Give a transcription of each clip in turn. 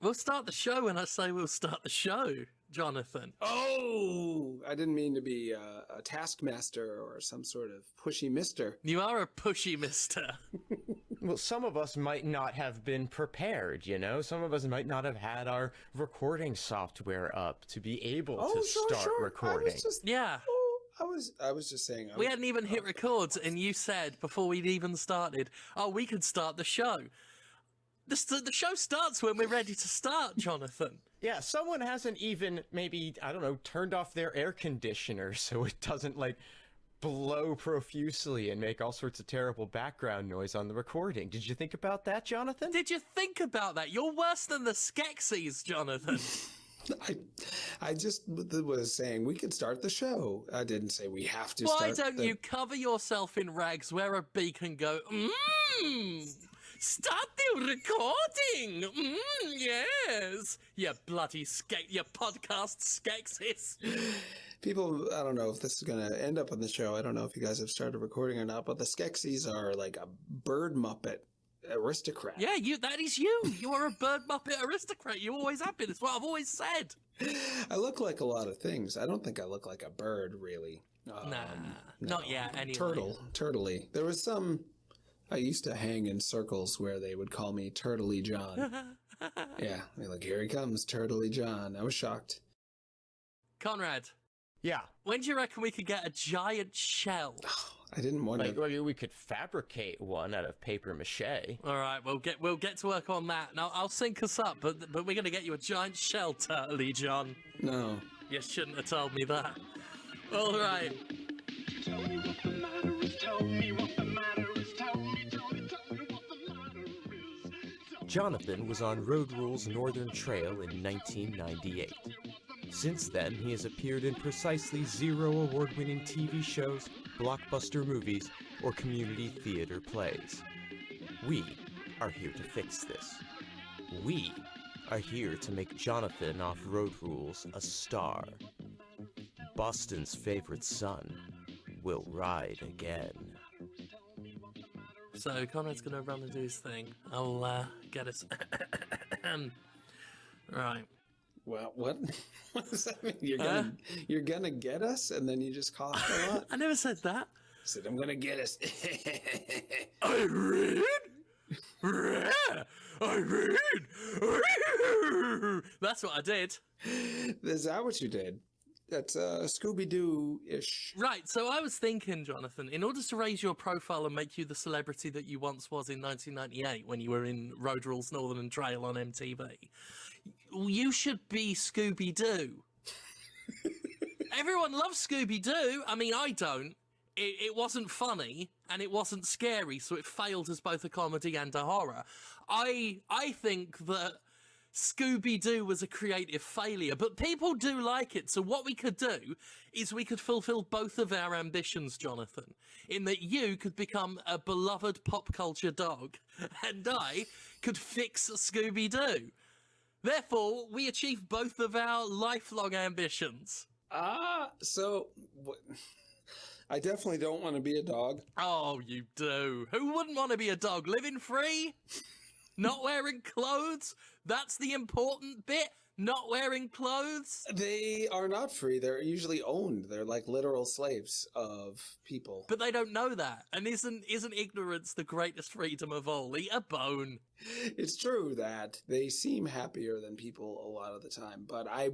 We'll start the show when I say we'll start the show, Jonathan. Oh, I didn't mean to be a taskmaster or some sort of pushy mister. You are a pushy mister. Well, some of us might not have been prepared, you know? Some of us might not have had our recording software up to be able to start recording. Yeah. I was just saying. We hadn't even hit records, and you said before we'd even started, oh, we could start the show. The show starts when we're ready to start, Jonathan. Yeah, someone hasn't even maybe, I don't know, turned off their air conditioner so it doesn't, like, blow profusely and make all sorts of terrible background noise on the recording. Did you think about that, Jonathan? Did you think about that? You're worse than the Skeksis, Jonathan. I just was saying we could start the show. I didn't say we have to Why don't you cover yourself in rags, wear a beak and go, start the recording! Yes! You bloody you podcast Skeksis. People, I don't know if this is going to end up on the show. I don't know if you guys have started recording or not, but the Skeksis are like a bird muppet aristocrat. Yeah, that is you. You are a bird muppet aristocrat. You always have been. It's what I've always said. I look like a lot of things. I don't think I look like a bird, really. Nah, not yet, anyway. Turtley. There was some... I used to hang in circles where they would call me Turtley John. Yeah, they're like, here he comes, Turtley John. I was shocked. Conrad. Yeah. When do you reckon we could get a giant shell? I didn't want to. Like, we could fabricate one out of paper mache. All right, we'll get to work on that. Now I'll sync us up, but we're gonna get you a giant shell, Turtley John. No. You shouldn't have told me that. All right. Tell me what the matter is. Tell me what the matter is. Tell me what the matter is. Jonathan was on Road Rule's Northern Trail in 1998. Since then, he has appeared in precisely 0 award-winning TV shows, blockbuster movies, or community theater plays. We are here to fix this. We are here to make Jonathan off Road Rules a star. Boston's favorite son will ride again. So Conrad's gonna run and do his thing. I'll get us. Right. Well, what? What does that mean? You're gonna get us, and then you just coughed a lot. I never said that. I said I'm gonna get us. I read. That's what I did. Is that what you did? That's Scooby-Doo-ish. Right, so I was thinking, Jonathan, in order to raise your profile and make you the celebrity that you once was in 1998 when you were in Road Rules Northern Trail on MTV, you should be Scooby-Doo. Everyone loves Scooby-Doo. I mean, I don't. It wasn't funny, and it wasn't scary, so it failed as both a comedy and a horror. I think that Scooby-Doo was a creative failure, but people do like it. So what we could do is we could fulfill both of our ambitions, Jonathan, in that you could become a beloved pop culture dog, and I could fix Scooby-Doo. Therefore, we achieve both of our lifelong ambitions. So I definitely don't want to be a dog. Oh, you do. Who wouldn't want to be a dog? Living free? Not wearing clothes? That's the important bit? Not wearing clothes? They are not free. They're usually owned. They're like literal slaves of people. But they don't know that. And isn't ignorance the greatest freedom of all? Eat a bone. It's true that they seem happier than people a lot of the time, but I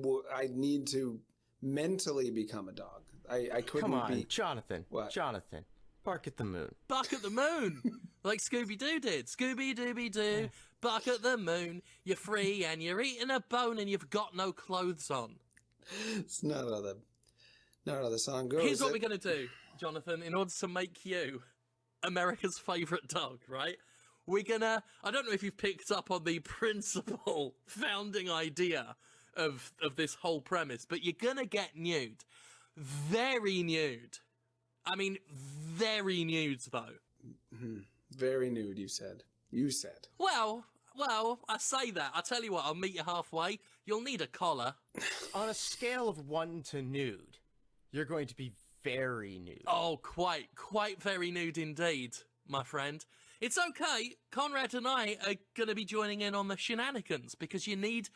need to mentally become a dog. I couldn't Come on, be. Jonathan. What? Jonathan. Bark at the moon. Buck at the moon. Like Scooby-Doo did. Scooby-Dooby-Doo. Buck at the moon. You're free and you're eating a bone and you've got no clothes on. It's not how the song goes. Here's what we're going to do, Jonathan, in order to make you America's favourite dog, right? We're going to... I don't know if you've picked up on the principal founding idea of this whole premise, but you're going to get nude. Very nude. I mean, very nude, though. Very nude, you said. You said. Well, I say that. I tell you what, I'll meet you halfway. You'll need a collar. On a scale of 1 to nude, you're going to be very nude. Oh, quite very nude indeed, my friend. It's okay. Conrad and I are going to be joining in on the shenanigans because you need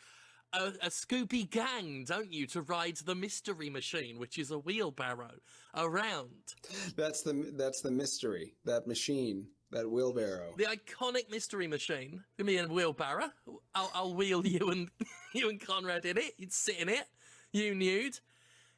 a Scooby gang, don't you, to ride the mystery machine, which is a wheelbarrow, around. That's the mystery. That machine. That wheelbarrow. The iconic mystery machine. Give me a wheelbarrow. I'll wheel you and you and Conrad in it. You'd sit in it. You nude.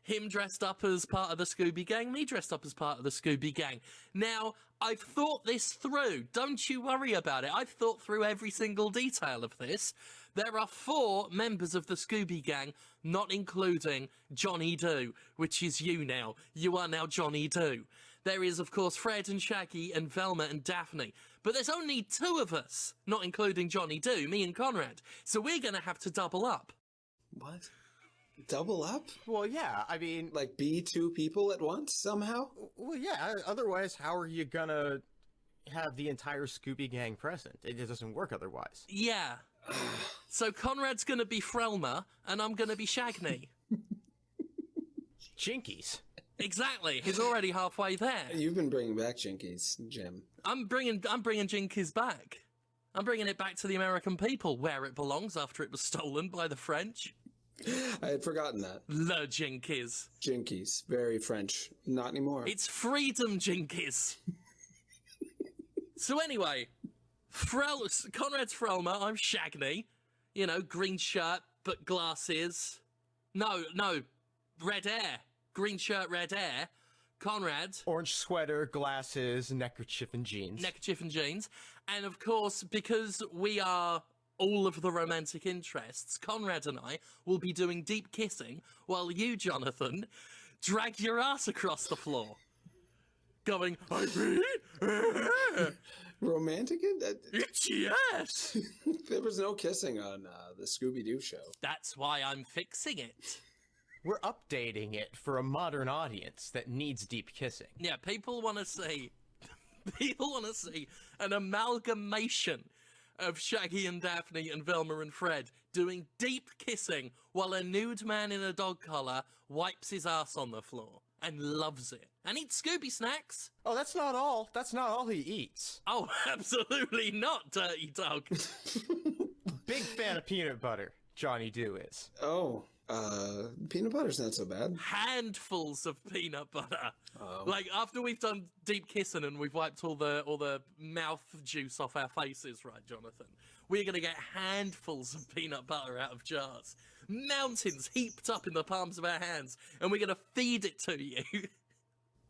Him dressed up as part of the Scooby gang. Me dressed up as part of the Scooby gang. Now, I've thought this through. Don't you worry about it. I've thought through every single detail of this. There are 4 members of the Scooby gang, not including Johnny Doo, which is you now. You are now Johnny Doo. There is, of course, Fred and Shaggy and Velma and Daphne. But there's only 2 of us, not including Johnny Doo, me and Conrad. So we're going to have to double up. What? Double up? Well, yeah, I mean... Like be 2 people at once somehow? Well, yeah, otherwise, how are you gonna have the entire Scooby gang present? It just doesn't work otherwise. Yeah. So Conrad's going to be Frelma, and I'm going to be Shagney. Jinkies. Exactly. He's already halfway there. You've been bringing back Jinkies, Jim. I'm bringing Jinkies back. I'm bringing it back to the American people, where it belongs after it was stolen by the French. I had forgotten that. Le Jinkies. Jinkies. Very French. Not anymore. It's freedom Jinkies. So anyway, Conrad's Frelma, I'm Shagney. You know, green shirt, but glasses. No, red hair. Green shirt, red hair. Conrad. Orange sweater, glasses, neckerchief, and jeans. Neckerchief and jeans. And of course, because we are all of the romantic interests, Conrad and I will be doing deep kissing while you, Jonathan, drag your ass across the floor. Going, I mean, Romantic? it's yes. There was no kissing on the Scooby-Doo show. That's why I'm fixing it. We're updating it for a modern audience that needs deep kissing. Yeah, people want to see an amalgamation of Shaggy and Daphne and Velma and Fred doing deep kissing while a nude man in a dog collar wipes his ass on the floor and loves it. And eats Scooby snacks. Oh, that's not all. That's not all he eats. Oh, absolutely not, dirty dog. Big fan of peanut butter, Johnny Doo is. Oh, peanut butter's not so bad. Handfuls of peanut butter. Oh. Like after we've done deep kissing and we've wiped all the mouth juice off our faces, right, Jonathan? We're gonna get handfuls of peanut butter out of jars, mountains heaped up in the palms of our hands, and we're gonna feed it to you.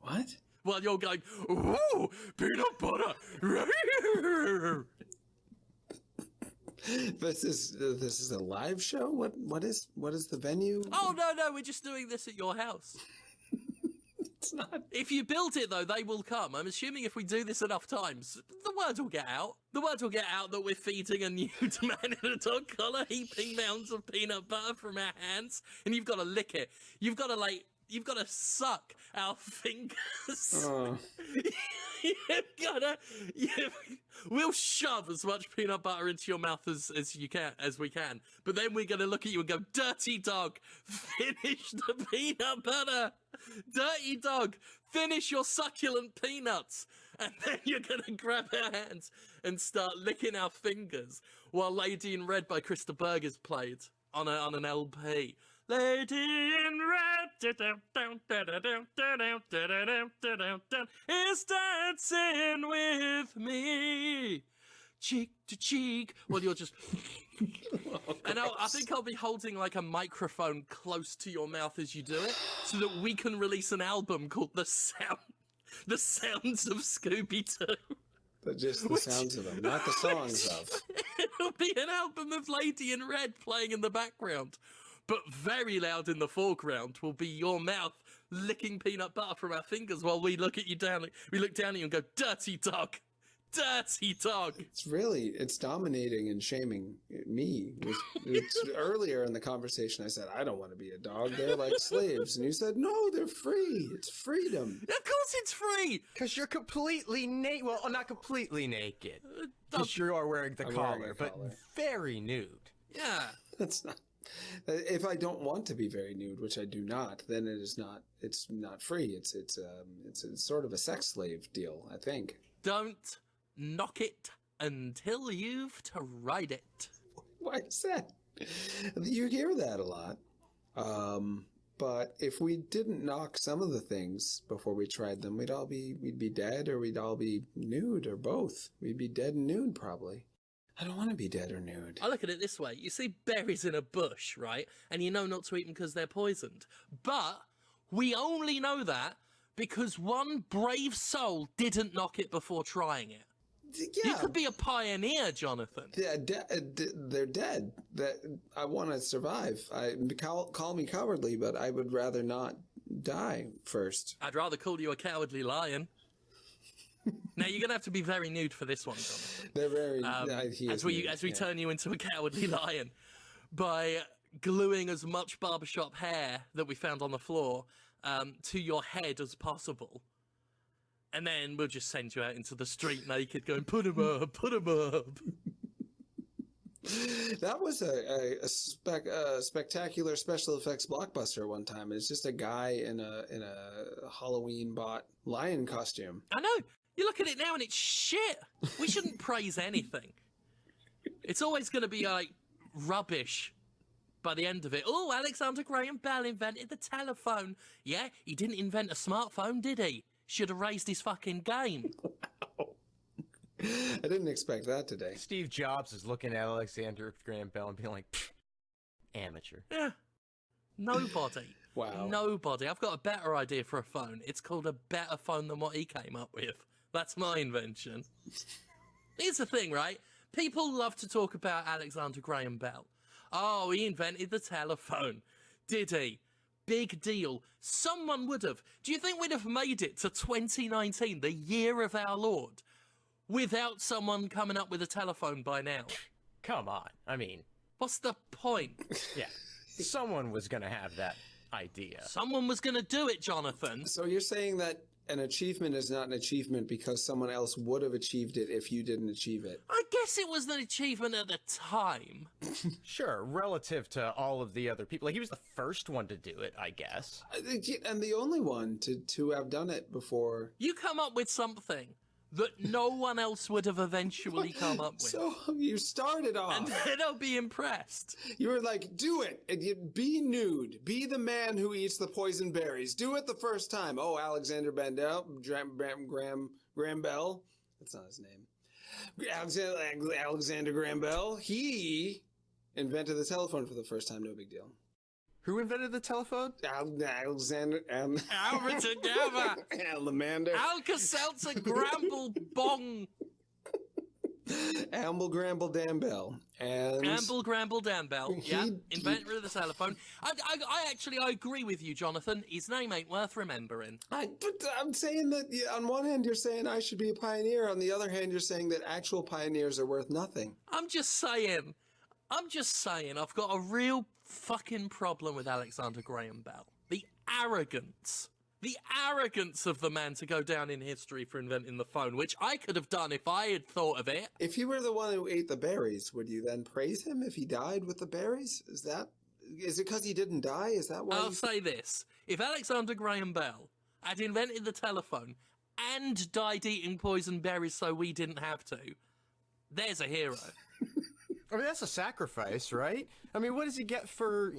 What? While you're going, ooh, peanut butter. This is a live show? What is the venue? Oh no, we're just doing this at your house. It's not. If you build it, though, they will come. I'm assuming if we do this enough times, the word will get out. The word will get out that we're feeding a nude man in a dog collar, heaping mounds of peanut butter from our hands, and you've got to lick it. You've got to, like, You've got to suck our fingers. Oh. We'll shove as much peanut butter into your mouth as we can. But then we're gonna look at you and go, dirty dog, finish the peanut butter. Dirty dog, finish your succulent peanuts. And then you're gonna grab our hands and start licking our fingers while Lady in Red by Krista Berg is played on an LP. Lady in Red is dancing with me, cheek to cheek. Well, you're just... And I think I'll be holding like a microphone close to your mouth as you do it, so that we can release an album called The Sounds of Scooby-Doo. But just the sounds of them, not the songs of. It'll be an album of Lady in Red playing in the background. But very loud in the foreground will be your mouth licking peanut butter from our fingers while we look at you down. We look down at you and go, dirty dog, dirty dog. It's dominating and shaming me. Earlier in the conversation, I said, I don't want to be a dog. They're like slaves. And you said, no, they're free. It's freedom. Of course it's free. Because you're completely naked. Well, not completely naked. Because you are wearing the collar, but very nude. Yeah. That's not... If I don't want to be very nude, which I do not, then it is not. It's not free. It's a sort of a sex slave deal, I think. Don't knock it until you've tried it. Why is that? You hear that a lot. But if we didn't knock some of the things before we tried them, we'd be dead, or we'd all be nude, or both. We'd be dead and nude, probably. I don't want to be dead or nude. I look at it this way. You see berries in a bush, right? And you know not to eat them because they're poisoned. But we only know that because one brave soul didn't knock it before trying it. Yeah. You could be a pioneer, Jonathan. Yeah, they're dead. I want to survive. Call me cowardly, but I would rather not die first. I'd rather call you a cowardly lion. Now you're gonna have to be very nude for this one, Jonathan. They're very as we turn you into a cowardly lion by gluing as much barbershop hair that we found on the floor to your head as possible, and then we'll just send you out into the street naked, going put 'em up, put 'em up. That was a spectacular special effects blockbuster one time. It's just a guy in a Halloween bought lion costume. I know. You look at it now and it's shit. We shouldn't praise anything. It's always going to be like rubbish by the end of it. Oh, Alexander Graham Bell invented the telephone. Yeah, he didn't invent a smartphone, did he? Should have raised his fucking game. Wow. I didn't expect that today. Steve Jobs is looking at Alexander Graham Bell and being like, amateur. Yeah. Nobody. Wow. Nobody. I've got a better idea for a phone. It's called a better phone than what he came up with. That's my invention. Here's the thing, right? People love to talk about Alexander Graham Bell. Oh, he invented the telephone. Did he? Big deal. Someone would have. Do you think we'd have made it to 2019, the year of our Lord, without someone coming up with a telephone by now? Come on. I mean... What's the point? Yeah. Someone was going to have that idea. Someone was going to do it, Jonathan. So you're saying that an achievement is not an achievement because someone else would have achieved it if you didn't achieve it? I guess it was an achievement at the time. Sure, relative to all of the other people. Like, he was the first one to do it, I guess. And the only one to have done it before. You come up with something that no one else would have eventually come up with. So you started off. And then I'll be impressed. You were like, do it. Be nude. Be the man who eats the poison berries. Do it the first time. Oh, Alexander Graham Bell. That's not his name. Alexander Graham Bell. He invented the telephone for the first time. No big deal. Who invented the telephone? Alexander... Albertagava. Alamander. Alka-Seltzer Gramble Bong. Amble Gramble Dambell. And Amble Gramble Dambell. Yeah, inventor of the telephone. I agree with you, Jonathan. His name ain't worth remembering. I'm saying that on one hand you're saying I should be a pioneer. On the other hand you're saying that actual pioneers are worth nothing. I'm just saying I've got a real fucking problem with Alexander Graham Bell. The arrogance. The arrogance of the man to go down in history for inventing the phone, which I could have done if I had thought of it. If you were the one who ate the berries, would you then praise him if he died with the berries? Is it because he didn't die? Is that why? I'll say this. If Alexander Graham Bell had invented the telephone and died eating poison berries so we didn't have to, there's a hero. I mean, that's a sacrifice, right? I mean, what does he get for...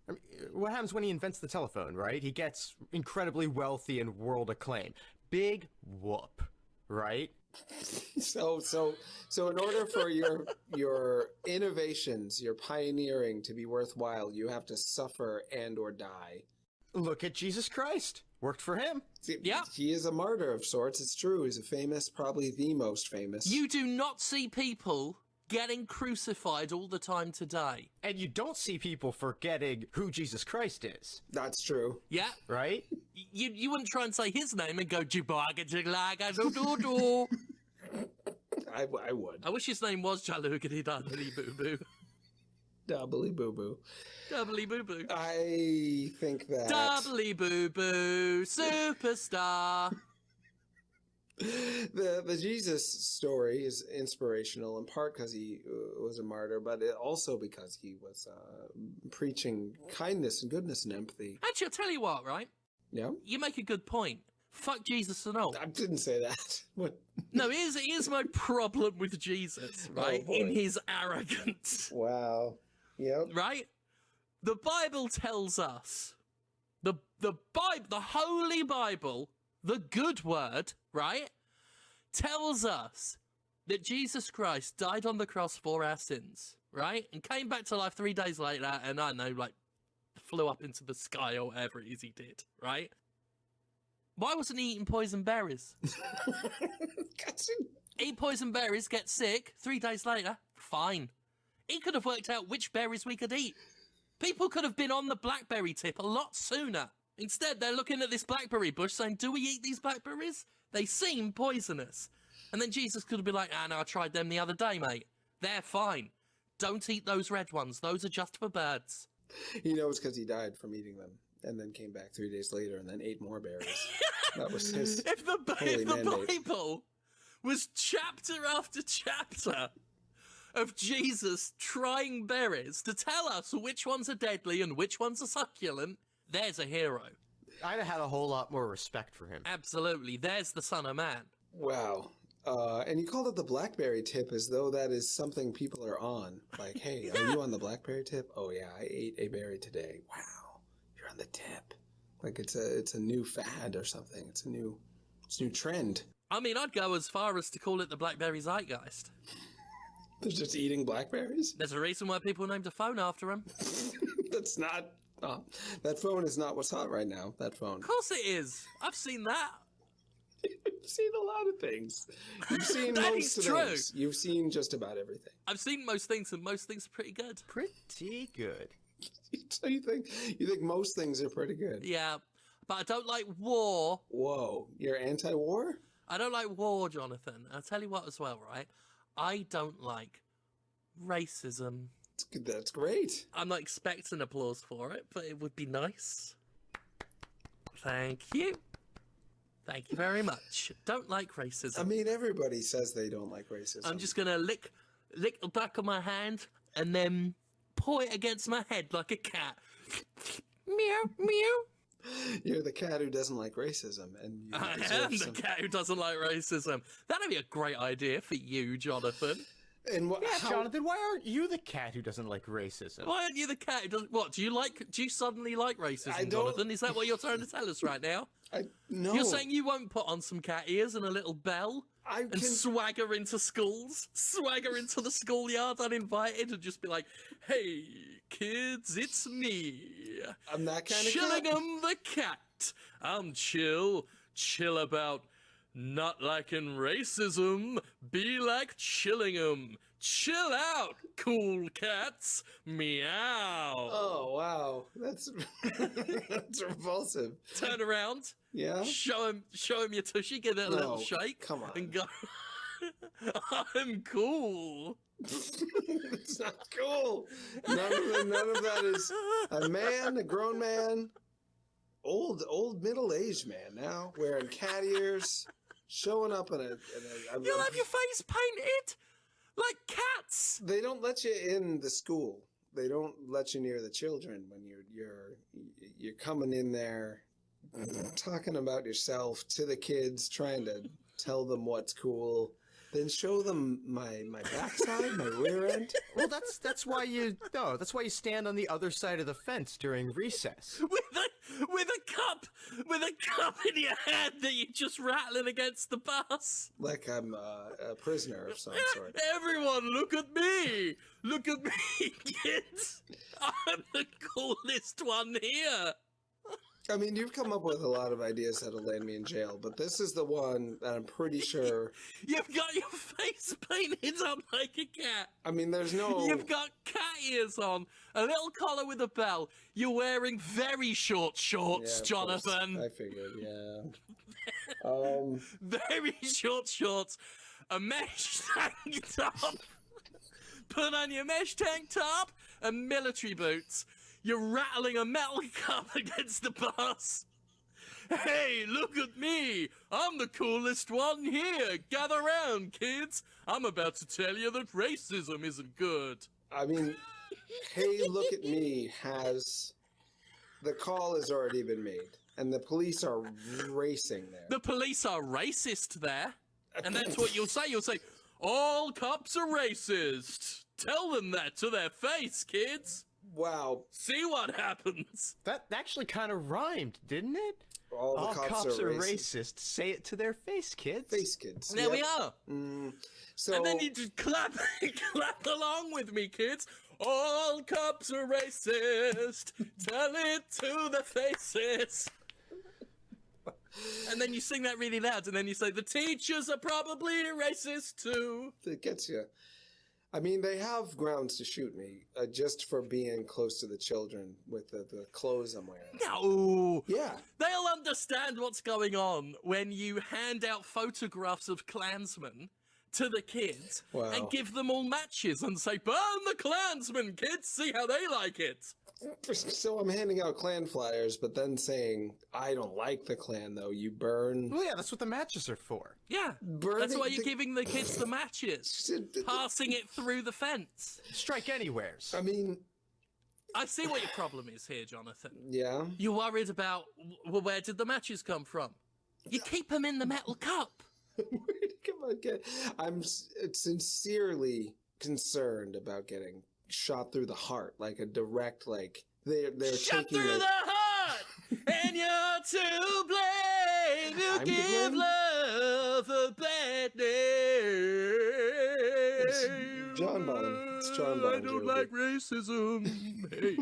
I mean, what happens when he invents the telephone, right? He gets incredibly wealthy and world acclaim. Big whoop, right? So in order for your innovations, your pioneering to be worthwhile, you have to suffer and or die. Look at Jesus Christ. Worked for him. Yeah. He is a martyr of sorts. It's true. He's a famous, probably the most famous. You do not see people getting crucified all the time today. And you don't see people forgetting who Jesus Christ is, That's true. Yeah. right? You wouldn't try and say his name and go Jibaga Jiglaga do do do. I would. I wish his name was Jalugadi Dudley Boo Boo. Doubly boo boo. Doubly Boo Boo. I think that Doubly Boo Boo Superstar. the Jesus story is inspirational in part because he was a martyr, but also because he was preaching kindness and goodness and empathy. Actually, I'll tell you what, right? Yeah, You make a good point. Fuck Jesus and all. I didn't say that. What? No, here's my problem with Jesus, right? boy. In his arrogance, Wow. Yep. right? The Bible tells us, the Bible, the Holy Bible, the good word, right, tells us that Jesus Christ died on the cross for our sins, right? And came back to life 3 days later, and I don't know, like, flew up into the sky or whatever it is he did, right? Why wasn't he eating poison berries? Eat poison berries, get sick, 3 days later, fine. He could have worked out which berries we could eat. People could have been on the blackberry tip a lot sooner. Instead, they're looking at this blackberry bush saying, do we eat these blackberries? They seem poisonous. And then Jesus could have been like, no, I tried them the other day, mate. They're fine. Don't eat those red ones. Those are just for birds. He knows because he died from eating them and then came back 3 days later and then ate more berries. That was his If the holy mandate. Bible was chapter after chapter of Jesus trying berries to tell us which ones are deadly and which ones are succulent, there's a hero. I'd have had a whole lot more respect for him. Absolutely. There's the Son of Man. Wow. And you called it the blackberry tip as though that is something people are on. Like, hey, are you on the blackberry tip? Oh yeah, I ate a berry today. Wow, you're on the tip. Like it's a new fad or something. It's a new trend. I mean, I'd go as far as to call it the Blackberry Zeitgeist. They're just eating blackberries? There's a reason why people named a phone after him. That's not... that phone is not what's hot right now, that phone. Of course it is. I've seen that. You've seen a lot of things. You've seen That most is things. You've seen just about everything. I've seen most things, and most things are pretty good. Pretty good. So you think most things are pretty good? Yeah, but I don't like war. Whoa, you're anti-war? I don't like war, Jonathan. I'll tell you what as well, right? I don't like racism. That's great. I'm not expecting applause for it, but it would be nice. Thank you. Thank you very much. Don't like racism. I mean, everybody says they don't like racism. I'm just gonna lick the back of my hand and then paw it against my head like a cat. Meow, meow. You're the cat who doesn't like racism, and you I deserve am the some- cat who doesn't like racism. That'd be a great idea for you, Jonathan. And what? Yeah, Jonathan, why aren't you the cat who doesn't like racism? Why aren't you the cat who doesn't... What, do you suddenly like racism, I don't- Jonathan? Is that what you're trying to tell us right now? No. You're saying you won't put on some cat ears and a little bell I and can. swagger into schools? Swagger into the schoolyard uninvited and just be like, hey, kids, it's me. I'm that kind of cat. Chillingham the cat. I'm chill about not liking racism. Be like Chillingham. Chill out, cool cats. Meow. Oh wow, that's that's repulsive. Turn around. Yeah. Show him your tushy. Give it a little No, shake. come on. And go. I'm cool. It's not cool. None of that is a man, a grown man, old middle-aged man now, wearing cat ears, showing up in a You'll have your face painted like cats. They don't let you in the school. They don't let you near the children when you're coming in there, talking about yourself to the kids, trying to tell them what's cool. Then show them my backside, my rear end. Well, that's why you stand on the other side of the fence during recess. With a cup in your hand that you're just rattling against the bus. Like I'm a prisoner of some sort. Everyone, look at me! Look at me, kids! I'm the coolest one here. I mean, you've come up with a lot of ideas how to land me in jail, but this is the one that I'm pretty sure... You've got your face painted up like a cat. I mean, there's no... You've got cat ears on, a little collar with a bell. You're wearing very short shorts, Yeah, of course. Jonathan. I figured, yeah. Very short shorts, a mesh tank top. Put on your mesh tank top and military boots. You're rattling a metal cup against the bus. Hey, look at me! I'm the coolest one here! Gather round, kids! I'm about to tell you that racism isn't good. I mean, hey, look at me has... The call has already been made, and the police are racing there. The police are racist there. And that's what you'll say. You'll say, all cops are racist. Tell them that to their face, kids. Wow. See what happens. That actually kind of rhymed, didn't it? All the cops are racist. Say it to their face, kids. Face kids. There we are. So, And then you just clap along with me, kids. All cops are racist. Tell it to the faces. And then you sing that really loud, and then you say, the teachers are probably racist too. it gets you. I mean, they have grounds to shoot me just for being close to the children with the clothes I'm wearing. No. Yeah. They'll understand what's going on when you hand out photographs of Klansmen to the kids Wow. and give them all matches and say, burn the Klansmen, kids, see how they like it. So I'm handing out Klan flyers, but then saying, I don't like the Klan, though. You burn. Well, yeah, that's what the matches are for. Yeah, Burning that's why you're the- giving the kids the matches, passing it through the fence. Strike anywheres. I mean, I see what your problem is here, Jonathan. yeah. You're worried about, well, where did the matches come from? You keep them in the metal cup. Come on, I'm sincerely concerned about getting shot through the heart, like a direct, like they're Shot taking through it. the heart, and you're to blame. You I'm to give blame? love a bad name. John Bonham. It's John Bon I don't Jovi. like racism. Hey.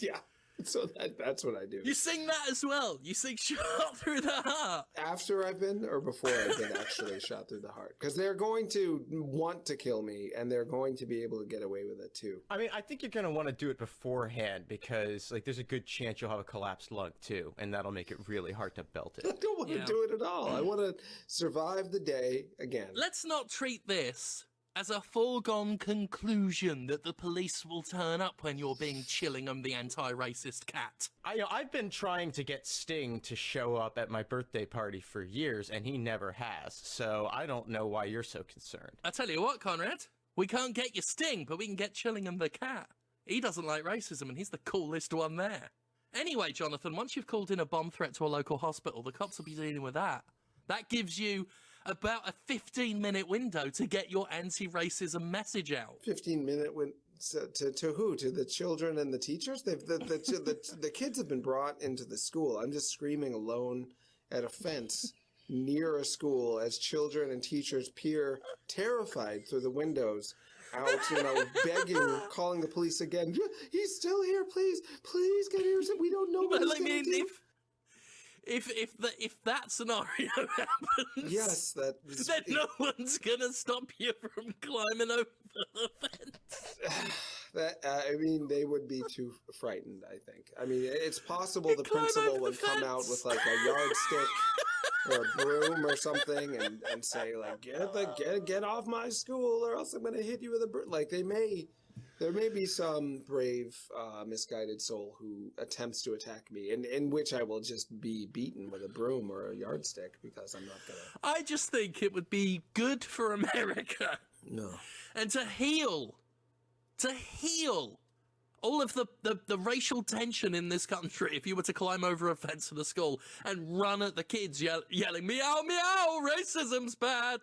Yeah. So that's what I do. You sing that as well. You sing shot through the heart. After I've been, or before I've been actually shot through the heart, because they're going to want to kill me, and they're going to be able to get away with it too. I mean, I think you're going to want to do it beforehand because, like, there's a good chance you'll have a collapsed lung, too, and that'll make it really hard to belt I it. don't want to Yeah. do it at all. I want to survive the day again. Let's not treat this as a foregone conclusion that the police will turn up when you're being Chillingham the anti-racist cat. I've been trying to get Sting to show up at my birthday party for years, and he never has, so I don't know why you're so concerned. I tell you what, Conrad, we can't get your Sting, but we can get Chillingham the cat. He doesn't like racism, and he's the coolest one there. Anyway, Jonathan, once you've called in a bomb threat to a local hospital, the cops will be dealing with that. That gives you about a 15-minute window to get your anti-racism message out. 15-minute to who? To the children and the teachers? The kids have been brought into the school. I'm just screaming alone at a fence near a school as children and teachers peer terrified through the windows out, begging, calling the police again. He's still here, please get here. We don't know what Well, he's going to do. If that scenario happens, Yes, that is, then no one's gonna stop you from climbing over the fence. I mean, they would be too frightened, I think. I mean, it's possible the Climb principal over would the come out fence. with like a yardstick or a broom or something and say like, get off my school or else I'm going to hit you with a broom. Like they may There may be some brave, misguided soul who attempts to attack me, in which I will just be beaten with a broom or a yardstick because I'm not gonna. I just think it would be good for America No. and to heal all of the racial tension in this country if you were to climb over a fence in a school and run at the kids yelling, meow, meow, racism's bad.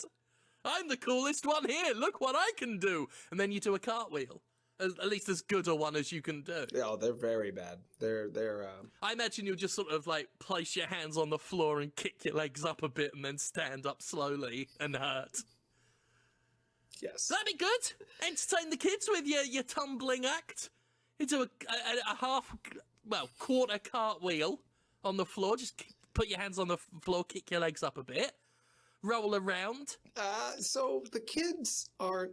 I'm the coolest one here. Look what I can do. And then you do a cartwheel. At least as good a one as you can do. Oh, they're very bad. They're. I imagine you'll just sort of like place your hands on the floor and kick your legs up a bit and then stand up slowly and hurt. Yes. That'd be good. Entertain the kids with your tumbling act. You do a half, quarter cartwheel on the floor. Just put your hands on the floor, kick your legs up a bit, roll around. So the kids aren't.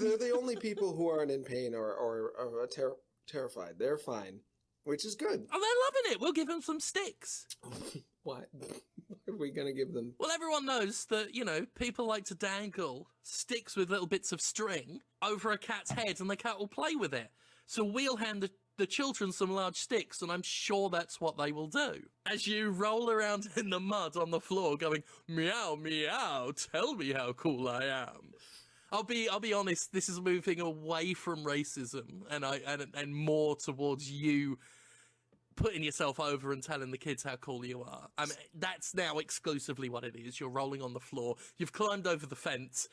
They're the only people who aren't in pain or terrified. They're fine, which is good. Oh, they're loving it. We'll give them some sticks. What? What are we going to give them? Well, everyone knows that, people like to dangle sticks with little bits of string over a cat's head and the cat will play with it. So we'll hand the children some large sticks and I'm sure that's what they will do. As you roll around in the mud on the floor going, meow, meow, tell me how cool I am. I'll be honest, this is moving away from racism and more towards you putting yourself over and telling the kids how cool you are. I mean, that's now exclusively what it is. You're rolling on the floor. You've climbed over the fence,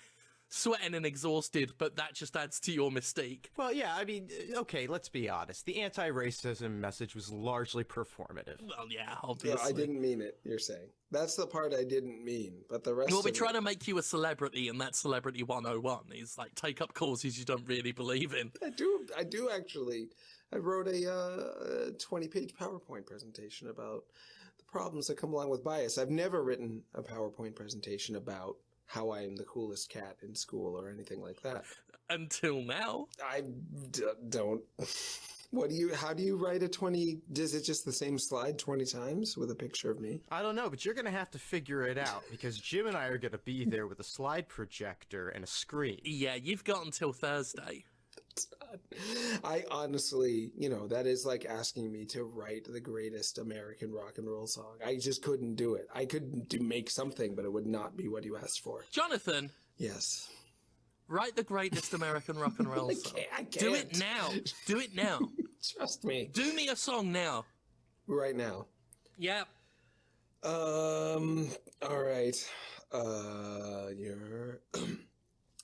sweating and exhausted, but that just adds to your mystique. Well, yeah, I mean, okay, let's be honest. The anti-racism message was largely performative. Well, yeah, No, obviously. I didn't mean it, you're saying. That's the part I didn't mean, but the rest Well, we're of trying to make you a celebrity, and that's Celebrity 101. Is like, take up causes you don't really believe in. I do actually. I wrote a 20-page PowerPoint presentation about the problems that come along with bias. I've never written a PowerPoint presentation about how I am the coolest cat in school or anything like that. Until now. I don't. How do you write a 20, is it just the same slide 20 times with a picture of me? I don't know, but you're going to have to figure it out because Jim and I are going to be there with a slide projector and a screen. Yeah, you've got until Thursday. I honestly, that is like asking me to write the greatest American rock and roll song. I just couldn't do it. I could make something, but it would not be what you asked for. Jonathan, Yes. write the greatest American rock and roll song. I can't. Do it now. Do it now. Trust me. Do me a song now. Right now. Yeah. All right.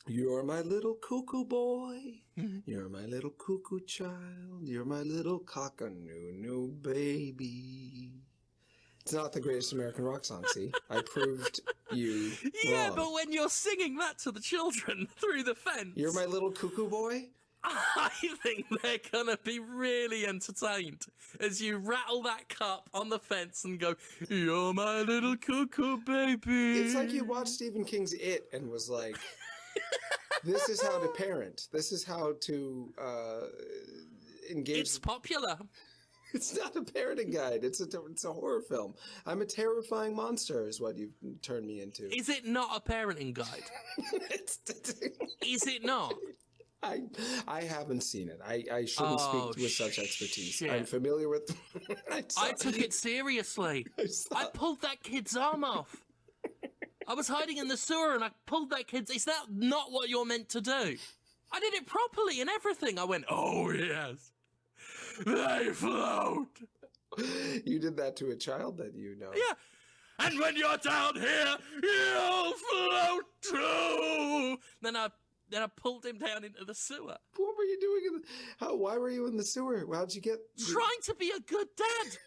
You're my little cuckoo boy. You're my little cuckoo child. You're my little cock-a-noo-noo baby. It's not the greatest American rock song, see? I proved you Yeah, wrong. but when you're singing that to the children through the fence, You're my little cuckoo boy? I think they're gonna be really entertained as you rattle that cup on the fence and go, "You're my little cuckoo baby." It's like you watched Stephen King's It and was like, this is how to parent. This is how to engage. It's popular. It's not a parenting guide. It's a horror film. I'm a terrifying monster is what you've turned me into. Is it not a parenting guide? Is it not? I haven't seen it. I shouldn't speak with such expertise. Shit. I'm familiar with. I took it seriously. I pulled that kid's arm off. I was hiding in the sewer and I pulled that kid's... Is that not what you're meant to do? I did it properly and everything. I went, oh yes, they float. You did that to a child that you know. Yeah. And when you're down here, you'll float too. Then I pulled him down into the sewer. What were you doing why were you in the sewer? How'd you get... Trying to be a good dad.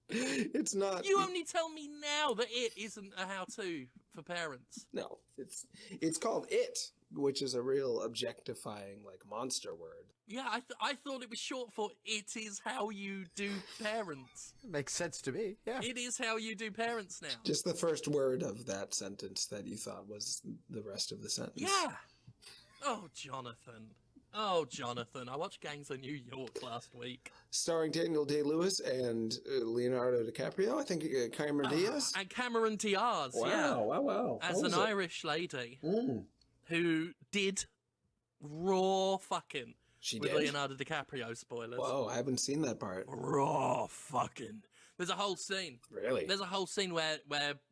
It's not. You only tell me now that it isn't a how-to for parents. No, it's called It, which is a real objectifying, monster word. Yeah, I thought it was short for "it is how you do parents." Makes sense to me, yeah. It is how you do parents now. Just the first word of that sentence that you thought was the rest of the sentence. Yeah. Oh, Jonathan. I watched Gangs of New York last week. Starring Daniel Day-Lewis and Leonardo DiCaprio. I think Cameron Diaz. And Cameron Diaz, Wow, yeah. wow. As How an was it? Irish lady. who did raw fucking She with did? Leonardo DiCaprio. Spoilers. Whoa, I haven't seen that part. Raw fucking. There's a whole scene. Really? There's a whole scene where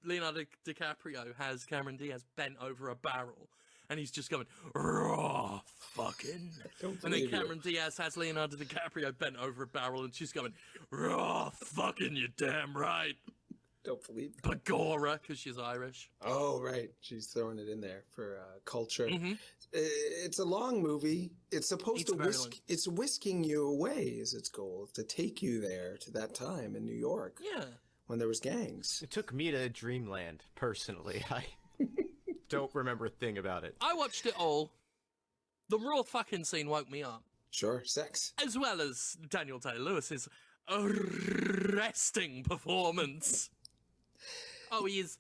Leonardo DiCaprio has Cameron Diaz bent over a barrel, and he's just going raw fucking. don't And then believe you. Cameron Diaz has Leonardo DiCaprio bent over a barrel, and she's going raw fucking. You're damn right. Don't believe that. Bagora, because she's Irish. Oh, right. She's throwing it in there for culture. Mhm. It's a long movie. It's supposed It's to very long. it's whisking you away is its goal, to take you there to that time in New York Yeah. when there was gangs. It took me to Dreamland, personally. I don't remember a thing about it. I watched it all. The raw fucking scene woke me up, Sure, sex. as well as Daniel Day-Lewis's arresting performance. Oh, he's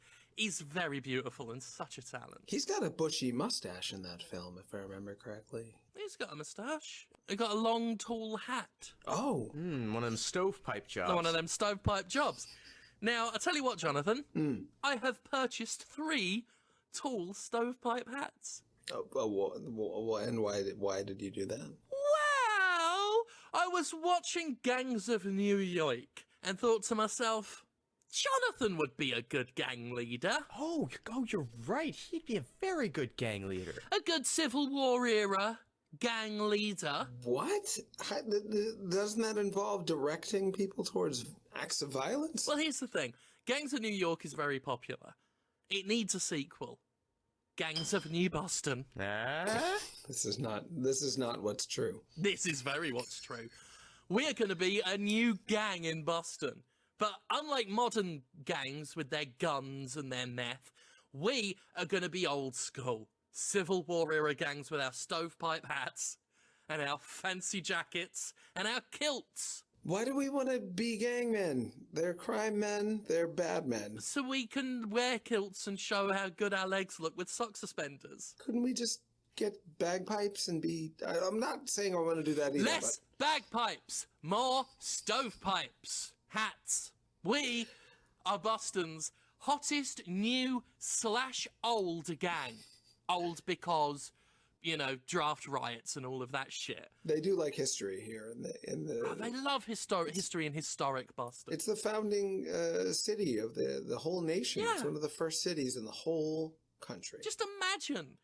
very beautiful and such a talent. He's got a bushy mustache in that film, if I remember correctly. He's got a moustache. He got a long, tall hat. Oh, One of them stovepipe jobs. One of them stovepipe jobs. Now, I tell you what, Jonathan. I have purchased 3 tall stovepipe hats. and why did you do that? Well, I was watching Gangs of New York and thought to myself, Jonathan would be a good gang leader. Oh, you're right. He'd be a very good gang leader. A good Civil War era gang leader. What? Doesn't that involve directing people towards acts of violence? Well, here's the thing. Gangs of New York is very popular. It needs a sequel. Gangs of New Boston. Ah? This is not what's true. This is very what's true. We're going to be a new gang in Boston. But unlike modern gangs with their guns and their meth, we are going to be old school. Civil War era gangs with our stovepipe hats and our fancy jackets and our kilts. Why do we want to be gangmen? They're crime men. They're bad men. So we can wear kilts and show how good our legs look with sock suspenders. Couldn't we just get bagpipes and be... I'm not saying I want to do that either. Less bagpipes, more stovepipes, hats. We are Boston's hottest new / old gang. Old because, draft riots and all of that shit. They do like history here in the. Oh, they love history and historic Boston. It's the founding city of the whole nation. It's Yeah. one of the first cities in the whole country. Just imagine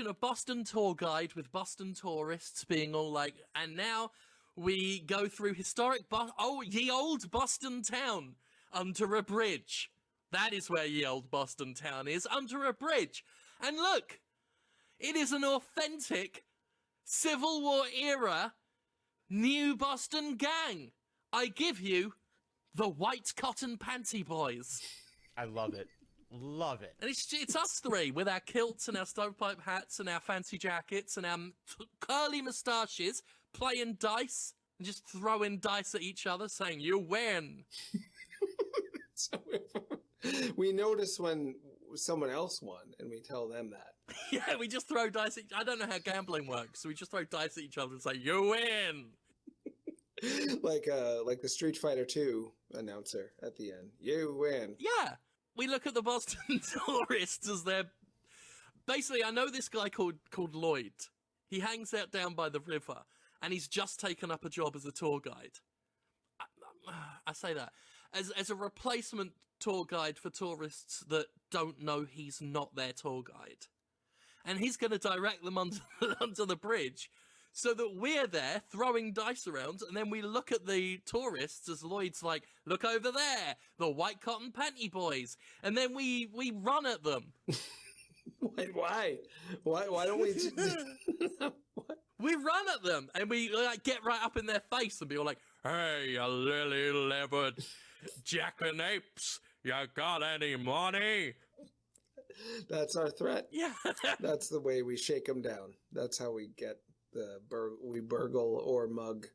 a Boston tour guide with Boston tourists being all like, and now we go through historic ye old Boston town under a bridge. That is where ye old Boston town is, under a bridge. And look, it is an authentic Civil War era New Boston gang. I give you the White Cotton Panty Boys. I love it. Love it. And it's us 3 with our kilts and our stovepipe hats and our fancy jackets and our curly moustaches playing dice and just throwing dice at each other saying, you win. So we notice when someone else won and we tell them that. Yeah, we just throw dice at I don't know how gambling works, so we just throw dice at each other and say, you win. like the Street Fighter 2 announcer at the end. You win. Yeah. We look at the Boston tourists as they're... Basically, I know this guy called Lloyd. He hangs out down by the river, and he's just taken up a job as a tour guide. I say that. As a replacement tour guide for tourists that don't know he's not their tour guide. And he's going to direct them onto the bridge so that we're there throwing dice around, and then we look at the tourists as Lloyd's like, look over there, the White Cotton Panty Boys. And then we run at them. Wait, why? Why don't we... What? We run at them, and we get right up in their face and be all like, hey, you lily-livered jackanapes, you got any money? That's our threat. Yeah. That's the way we shake them down. That's how we get we burgle or mug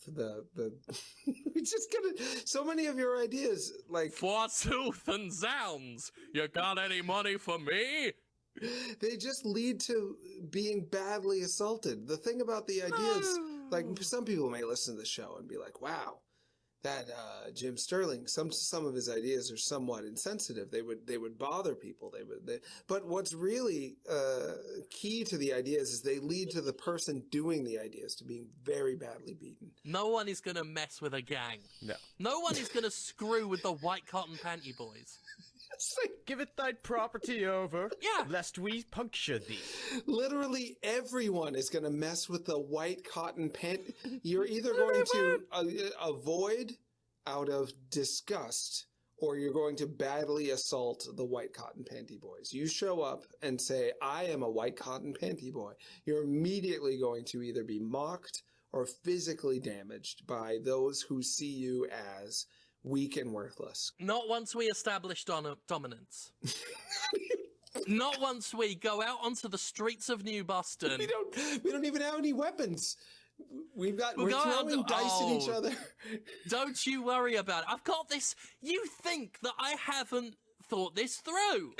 the we just get so many of your ideas, like Forsooth and zounds, you got any money for me? they just lead to being badly assaulted. The thing about the ideas, like some people may listen to the show and be like, wow, Jim Sterling, some of his ideas are somewhat insensitive. They would bother people. But what's really key to the ideas is they lead to the person doing the ideas to being very badly beaten. No one is going to mess with a gang. No. No one is going to screw with the white cotton panty boys. It's like, Give it thy property over, Yeah. lest we puncture thee. literally everyone is going to mess with the white cotton pant. You're either going to avoid out of disgust, or you're going to badly assault the white cotton panty boys. You show up and say, I am a white cotton panty boy. You're immediately going to either be mocked or physically damaged by those who see you as weak and worthless. Not once we establish dominance. Not once we go out onto the streets of New Boston. We don't even have any weapons. We're go throwing out- dice at each oh. other. Don't you worry about it. I've got this. You think that I haven't thought this through.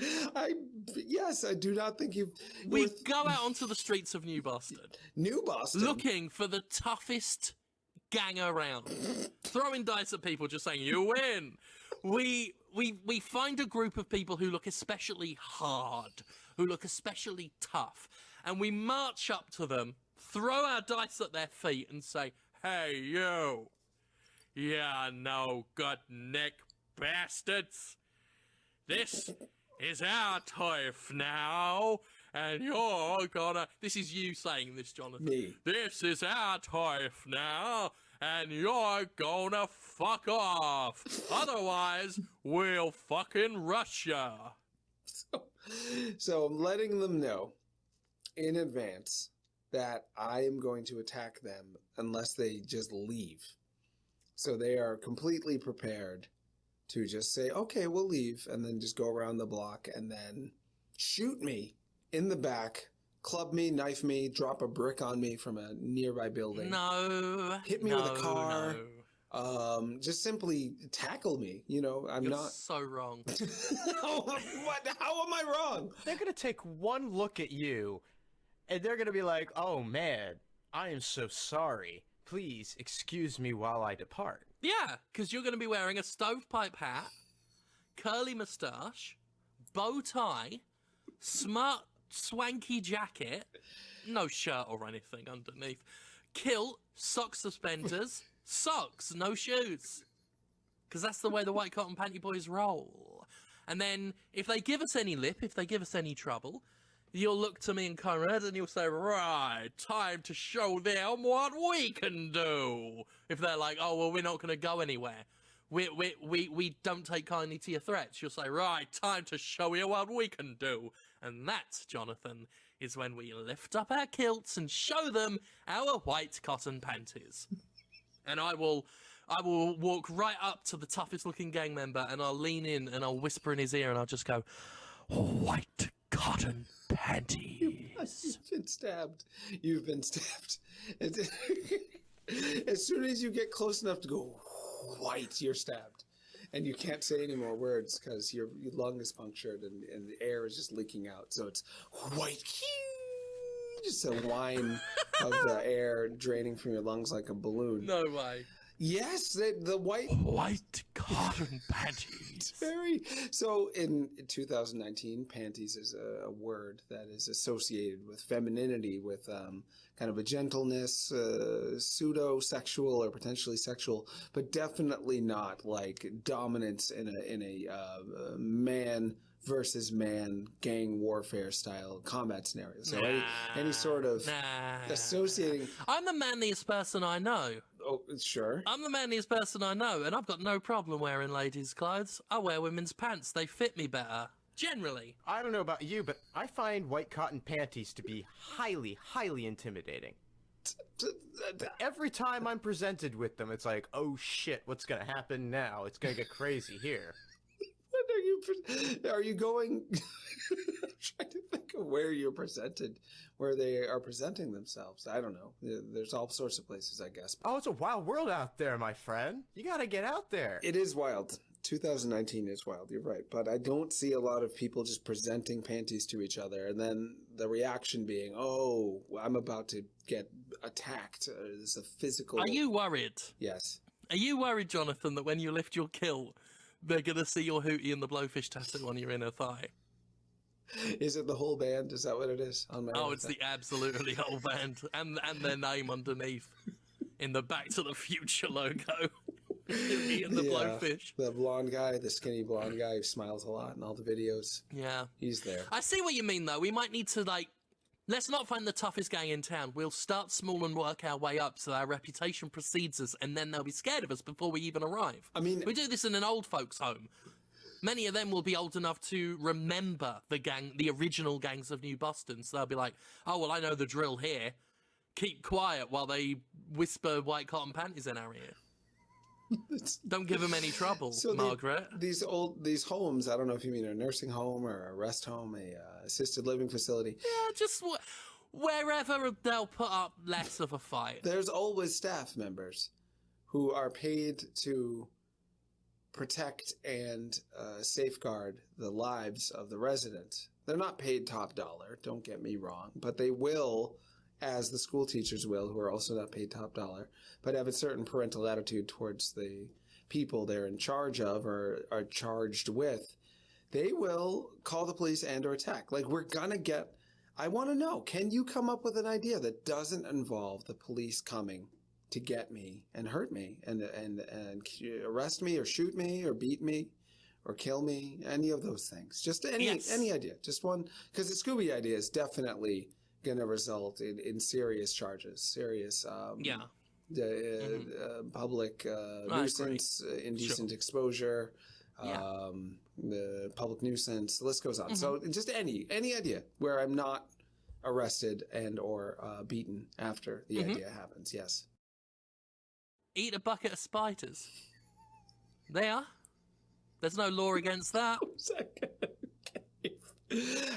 Yes, I do not think you've. We go out onto the streets of New Boston, New Boston. looking for the toughest gang around, throwing dice at people, just saying, you win. We find a group of people who look especially hard, who look especially tough, and we march up to them, throw our dice at their feet and say, hey, you. Yeah, no good Nick bastards. This is our turf now, and you're gonna... This is you saying this, Jonathan. Me. This is our turf now, and you're gonna fuck off. Otherwise, we'll fucking rush ya. So I'm letting them know in advance that I am going to attack them unless they just leave. So they are completely prepared to just say, okay, we'll leave, and then just go around the block and then shoot me in the back, club me, knife me, drop a brick on me from a nearby building. No. Hit me with a no, car. No. Just simply tackle me. You know, I'm You're not. so wrong. What? How am I wrong? They're gonna take one look at you, and they're gonna be like, oh man, I am so sorry. Please excuse me while I depart. Yeah, because you're going to be wearing a stovepipe hat, curly moustache, bow tie, smart, swanky jacket, no shirt or anything underneath, kilt, sock suspenders, socks, no shoes. Because that's the way the white cotton panty boys roll. And then, if they give us any lip, if they give us any trouble, you'll look to me and Conrad and you'll say, right, time to show them what we can do. If they're like, oh, well, we're not going to go anywhere. We don't take kindly to your threats. You'll say, right, time to show you what we can do. And that, Jonathan, is when we lift up our kilts and show them our white cotton panties. And I will walk right up to the toughest looking gang member and I'll lean in and I'll whisper in his ear and I'll just go, white cotton panties. You've been stabbed. You've been stabbed. As soon as you get close enough to go white, you're stabbed. And you can't say any more words because your lung is punctured and the air is just leaking out. So it's white. Just a line of the air draining from your lungs like a balloon. No way. Yes, the white Cotton panties. very. So in 2019, panties is a word that is associated with femininity, with kind of a gentleness, pseudo-sexual or potentially sexual, but definitely not like dominance in a man versus man gang warfare style combat scenario. So any sort of associating. I'm the manliest person I know. Oh, sure. I'm the manliest person I know, and I've got no problem wearing ladies' clothes. I wear women's pants. They fit me better. Generally. I don't know about you, but I find white cotton panties to be highly, highly intimidating. Every time I'm presented with them, it's like, oh shit, what's gonna happen now? It's gonna get crazy here. What are you going? I'm trying to think of where you're presented, where they are presenting themselves. I don't know. There's all sorts of places, I guess. Oh, it's a wild world out there, my friend. You gotta get out there. It is wild. 2019 is wild. You're right, but I don't see a lot of people just presenting panties to each other, and then the reaction being, "Oh, I'm about to get attacked." There's a physical. Are you worried? Yes. Are you worried, Jonathan, that when you lift your kilt, they're going to see your Hootie and the Blowfish tattoo on your inner thigh? Is it the whole band? Is that what it is? On my Oh, inner it's thigh? the absolutely whole band, and their name underneath in the Back to the Future logo. Hootie and the Blowfish. The blonde guy, the skinny blonde guy who smiles a lot in all the videos. Yeah. He's there. I see what you mean, though. We might need to, like, let's not find the toughest gang in town. We'll start small and work our way up so our reputation precedes us, and then they'll be scared of us before we even arrive. I mean, We do this in an old folks' home. Many of them will be old enough to remember the original gangs of New Boston. So they'll be like, oh, well, I know the drill here. Keep quiet while they whisper white cotton panties in our ear. Don't give them any trouble, so Margaret. these homes, I don't know if you mean a nursing home or a rest home, a assisted living facility. Yeah, just wherever they'll put up less of a fight. There's always staff members who are paid to protect and safeguard the lives of the residents. They're not paid top dollar, don't get me wrong, but they will, as the school teachers will, who are also not paid top dollar, but have a certain parental attitude towards the people they're in charge of or are charged with. They will call the police and or attack. Like, I want to know, can you come up with an idea that doesn't involve the police coming to get me and hurt me and arrest me or shoot me or beat me or kill me? Any of those things. Just any idea. Just one, because the Scooby idea is definitely going to result in serious charges, serious public nuisance, indecent exposure, the public nuisance. The list goes on. So just any idea where I'm not arrested and or beaten after the idea happens. Yes. Eat a bucket of spiders. There. There's no law against that.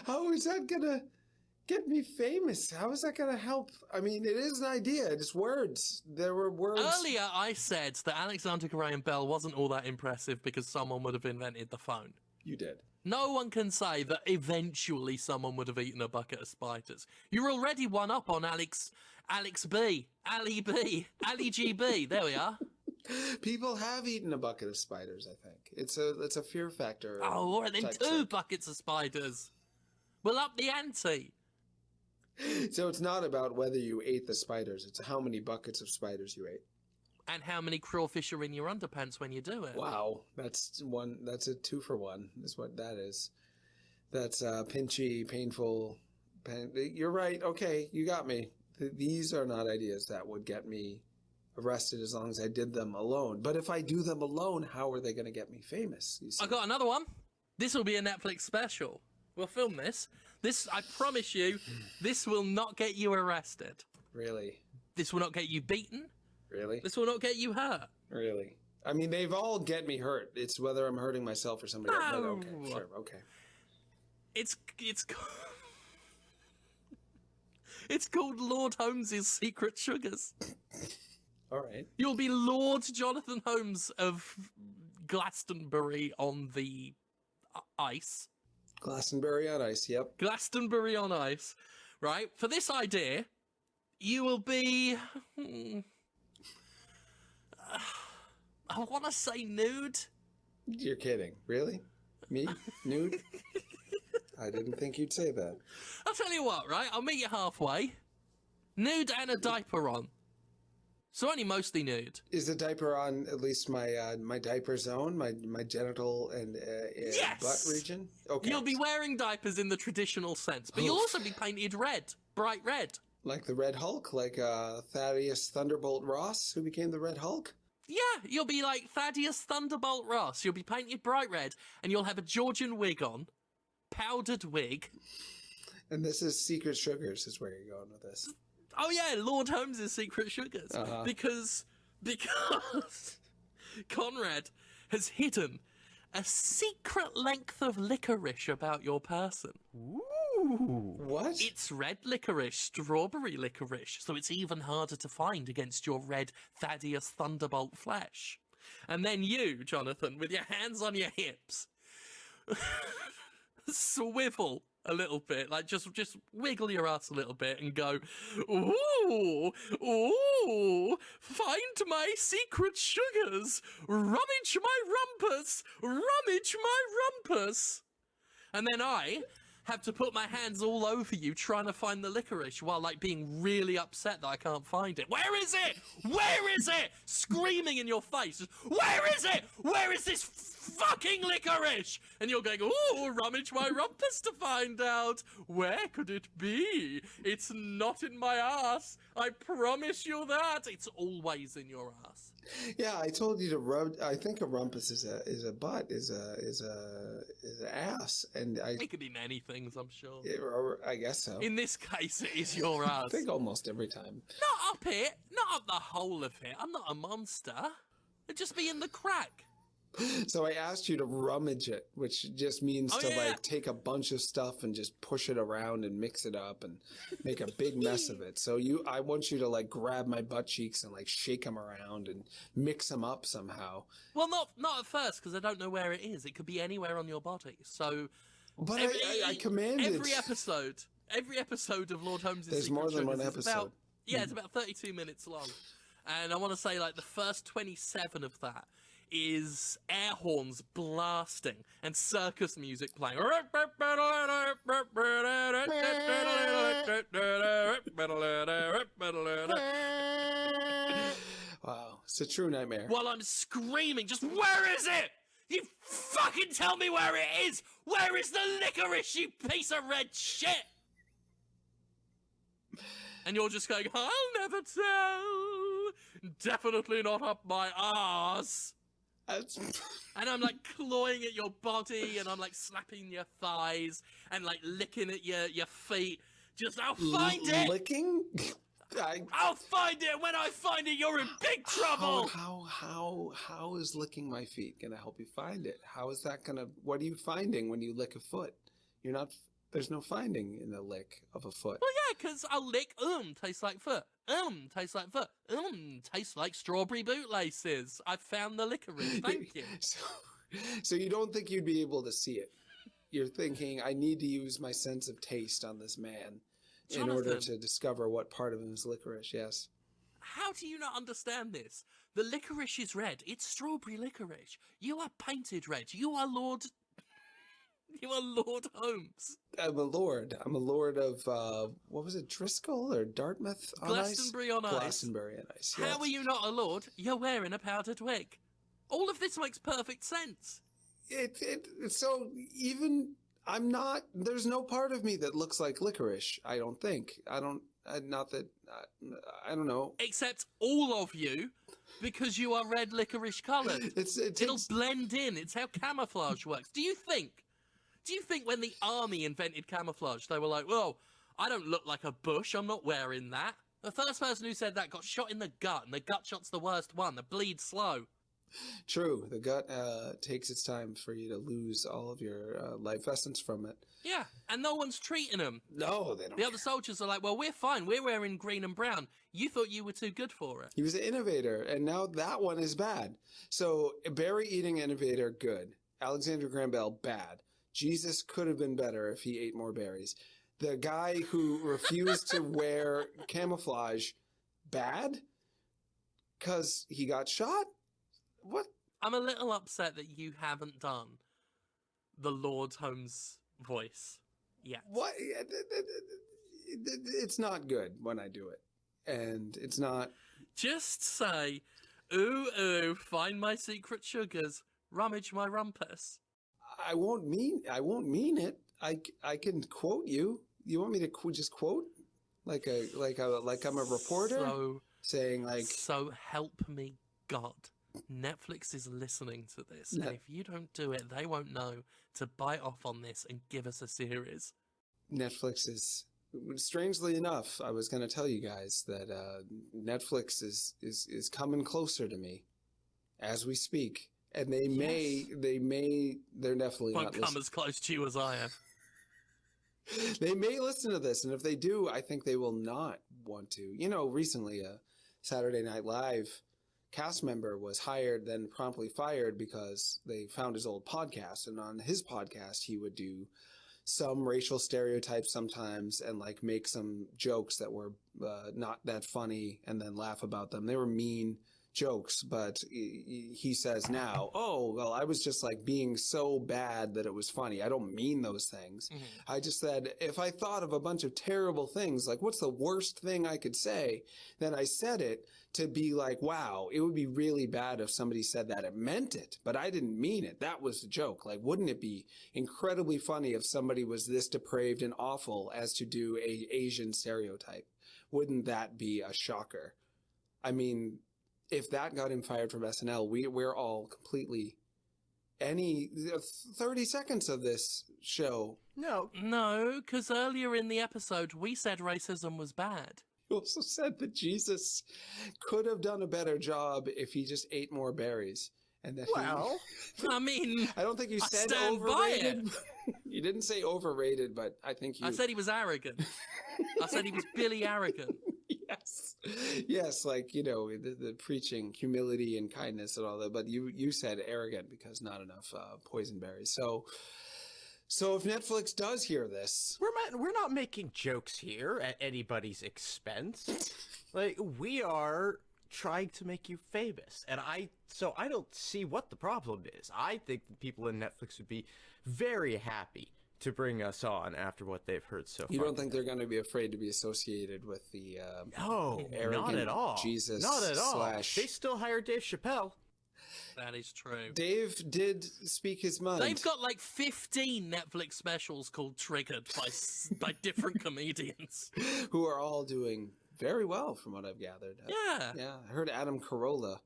How is that gonna get me famous? How is that gonna help? I mean, it is an idea. It's words. There were words. Earlier, I said that Alexander Graham Bell wasn't all that impressive because someone would have invented the phone. You did. No one can say that eventually someone would have eaten a bucket of spiders. You're already one up on Alex B, Ali B, Ali GB. There we are. People have eaten a bucket of spiders, I think. It's a fear factor. Oh, all right, then two buckets of spiders. We'll up the ante. So it's not about whether you ate the spiders. It's how many buckets of spiders you ate. And how many crawfish are in your underpants when you do it. Wow. That's a 2-for-1 is what that is. That's pinchy, painful. You're right. Okay, you got me. These are not ideas that would get me arrested as long as I did them alone. But if I do them alone, how are they going to get me famous? I got another one. This will be a Netflix special. We'll film this. This, I promise you, this will not get you arrested. Really? This will not get you beaten. Really? This will not get you hurt. Really? I mean, they've all get me hurt. It's whether I'm hurting myself or somebody else. But okay, sure, okay. It's it's called Lord Holmes's Secret Sugars. All right. You'll be Lord Jonathan Holmes of Glastonbury on the ice. Glastonbury on ice, yep. Glastonbury on ice, right? For this idea, you will be... I want to say nude. You're kidding. Really? Me? Nude? I didn't think you'd say that. I'll tell you what, right? I'll meet you halfway. Nude and a diaper on. So only mostly nude. Is the diaper on at least my my diaper zone, my genital and yes! butt region? Okay. You'll be wearing diapers in the traditional sense, but you'll also be painted red, bright red. Like the Red Hulk, like Thaddeus Thunderbolt Ross, who became the Red Hulk? Yeah, you'll be like Thaddeus Thunderbolt Ross. You'll be painted bright red, and you'll have a Georgian wig on, powdered wig. And this is Secret Sugars is where you're going with this. Oh yeah, Lord Holmes's Secret Sugars. Because Conrad has hidden a secret length of licorice about your person. Ooh. What? It's red licorice, strawberry licorice, so it's even harder to find against your red Thaddeus Thunderbolt flesh. And then you, Jonathan, with your hands on your hips, swivel a little bit, like just wiggle your ass a little bit and go, ooh, ooh, find my secret sugars, rummage my rummage my rumpus. And then I have to put my hands all over you trying to find the licorice while like being really upset that I can't find it. Where is it? Where is it? Screaming in your face. Where is it? Where is this fucking licorice? And you're going, ooh, rummage my rumpus to find out. Where could it be? It's not in my ass. I promise you that. It's always in your ass. Yeah, I told you to rub. I think a rumpus is a butt, is an ass, and It could be many things, I'm sure. I guess so. In this case, it is your I ass. think almost every time. Not up it, not up the whole of it. I'm not a monster. It'd just be in the crack. So I asked you to rummage it, which just means to like take a bunch of stuff and just push it around and mix it up and make a big mess of it. So I want you to like grab my butt cheeks and like shake them around and mix them up somehow. Well, not at first, because I don't know where it is. It could be anywhere on your body. So, But I commanded. every episode of Lord Holmes' There's Secret more than one Sugars is episode. it's about 32 minutes long. And I want to say like the first 27 of that is air horns blasting and circus music playing. Wow, it's a true nightmare. While I'm screaming, just where is it? You fucking tell me where it is! Where is the licorice, you piece of red shit? And you're just going, I'll never tell. Definitely not up my arse. And I'm like clawing at your body, and I'm like slapping your thighs, and like licking at your feet. Just, I'll find it. Licking? I'll find it. When I find it, you're in big trouble. How is licking my feet gonna help you find it? How is that gonna? What are you finding when you lick a foot? You're not. There's no finding in the lick of a foot. Well, yeah, because I'll lick, tastes like foot. Tastes like foot. Tastes like strawberry bootlaces. I found the licorice. Thank you. So you don't think you'd be able to see it? You're thinking, I need to use my sense of taste on this man in order to discover what part of him is licorice. Yes. How do you not understand this? The licorice is red. It's strawberry licorice. You are painted red. You are Lord Holmes. I'm a lord. I'm a lord of, what was it, Driscoll or Dartmouth on Glastonbury ice? on ice. Glastonbury on ice, yes. How are you not a lord? You're wearing a powdered wig. All of this makes perfect sense. So even, I'm not, there's no part of me that looks like licorice, I don't think. I don't know. Except all of you, because you are red licorice coloured. It'll blend in. It's how camouflage works. Do you think when the army invented camouflage, they were like, well, I don't look like a bush, I'm not wearing that. The first person who said that got shot in the gut, and the gut shot's the worst one. The bleed's slow. True. The gut takes its time for you to lose all of your life essence from it. Yeah, and no one's treating them. No, they don't. The other soldiers are like, well, we're fine. We're wearing green and brown. You thought you were too good for it. He was an innovator, and now that one is bad. So, berry-eating innovator, good. Alexander Graham Bell, bad. Jesus could have been better if he ate more berries. The guy who refused to wear camouflage, bad? Because he got shot? What? I'm a little upset that you haven't done the Lord Holmes voice yet. What? It's not good when I do it. And it's not... Just say, ooh, ooh, find my secret sugars, rummage my rumpus. I won't mean it. I can quote you. You want me to just quote? Like I'm a reporter? Saying like... So help me God. Netflix is listening to this, and if you don't do it, they won't know to bite off on this and give us a series. Netflix is, strangely enough, I was going to tell you guys that Netflix is coming closer to me as we speak, and they're definitely won't not come listening. as close to you as I have. They may listen to this, and if they do, I think they will not want to. You know, recently, Saturday Night Live cast member was hired, then promptly fired because they found his old podcast. And on his podcast, he would do some racial stereotypes sometimes and like make some jokes that were not that funny and then laugh about them. They were mean jokes, but he says now, oh, well, I was just like being so bad that it was funny. I don't mean those things. I just said, if I thought of a bunch of terrible things, like what's the worst thing I could say, then I said it to be like, wow, it would be really bad if somebody said that. It meant it, but I didn't mean it. That was a joke. Like, wouldn't it be incredibly funny if somebody was this depraved and awful as to do a Asian stereotype? Wouldn't that be a shocker? I mean, if that got him fired from SNL, we're all completely 30 seconds of this show. No, No, because earlier in the episode, we said racism was bad. You also said that Jesus could have done a better job if he just ate more berries. And that well, I mean, I don't think you I said stand by overrated. You didn't say overrated, but I think you. I said he was arrogant. I said he was Billy arrogant. Yes, like, you know, the preaching humility and kindness and all that, but you said arrogant because not enough poison berries. So if Netflix does hear this, we're not making jokes here at anybody's expense. Like, we are trying to make you famous, and I don't see what the problem is. I think the people in Netflix would be very happy to bring us on after what they've heard so far. you don't think they're going to be afraid to be associated with the No, arrogant not at all. Jesus Not at all. slash- They still hire Dave Chappelle. That is true. Dave did speak his mind. They've got like 15 Netflix specials called Triggered by different comedians. who are all doing very well from what I've gathered. Yeah. Yeah, I heard Adam Carolla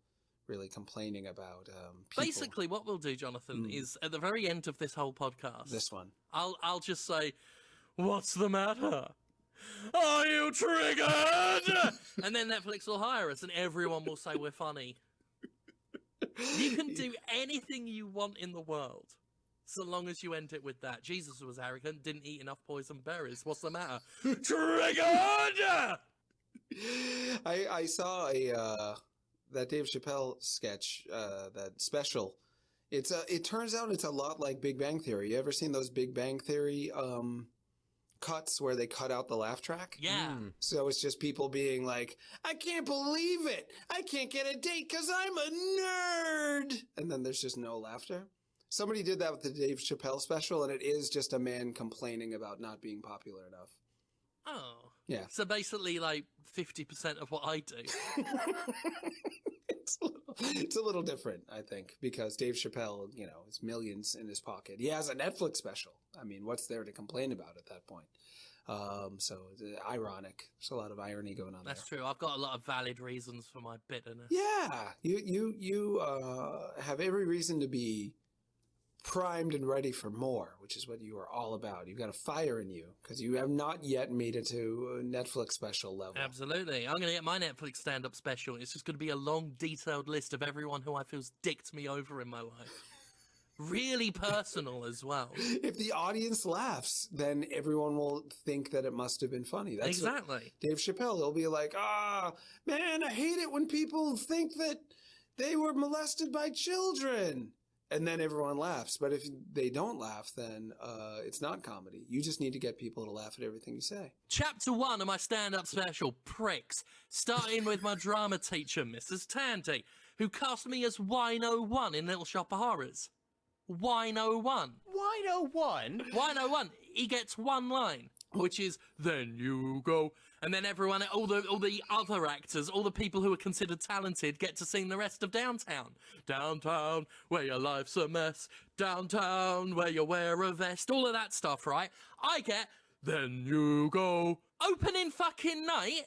really complaining about people. Basically, what we'll do, Jonathan, is at the very end of this whole podcast, This one. I'll just say, "What's the matter? Are you triggered?" And then Netflix will hire us, and everyone will say we're funny. You can do anything you want in the world, so long as you end it with that. Jesus was arrogant, didn't eat enough poison berries. What's the matter? Triggered! I saw that Dave Chappelle sketch, that special. It turns out it's a lot like Big Bang Theory. You ever seen those Big Bang Theory cuts where they cut out the laugh track? Yeah. So it's just people being like, I can't believe it. I can't get a date because I'm a nerd. And then there's just no laughter. Somebody did that with the Dave Chappelle special, and it is just a man complaining about not being popular enough. Oh. Yeah. So basically, like 50% of what I do. It's a little different, I think, because Dave Chappelle, you know, has millions in his pocket. He has a Netflix special. I mean, what's there to complain about at that point? So it's ironic. There's a lot of irony going on That's there. true. I've got a lot of valid reasons for my bitterness. Yeah, you have every reason to be primed and ready for more, which is what you are all about. You've got a fire in you because you have not yet made it to a Netflix special level. Absolutely. I'm going to get my Netflix stand-up special. It's just going to be a long, detailed list of everyone who I feel's dicked me over in my life. Really personal as well. If the audience laughs, then everyone will think that it must have been funny. That's what Exactly. Dave Chappelle, he'll be like, man, I hate it when people think that they were molested by children. And then everyone laughs. But if they don't laugh, then it's not comedy. You just need to get people to laugh at everything you say. Chapter 1 of my stand-up special, Pricks, starting with my drama teacher, Mrs. Tandy, who cast me as Wino 1 in Little Shop of Horrors. Wino 1. Wino 1? Wino 1. He gets one line, which is, then you go. And then everyone, all the other actors, all the people who are considered talented get to sing the rest of Downtown. Downtown, where your life's a mess. Downtown, where you wear a vest. All of that stuff, right? I get, then you go. Opening fucking night,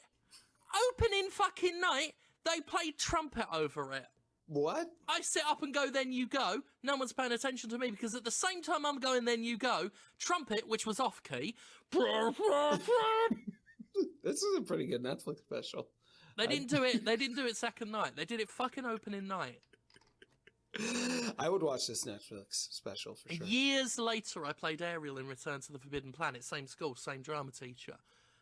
they play trumpet over it. What? I sit up and go, then you go. No one's paying attention to me because at the same time I'm going, then you go, trumpet, which was off key. This is a pretty good Netflix special. They didn't do it. They didn't do it second night. They did it fucking opening night. I would watch this Netflix special for sure. Years later, I played Ariel in Return to the Forbidden Planet. Same school, same drama teacher.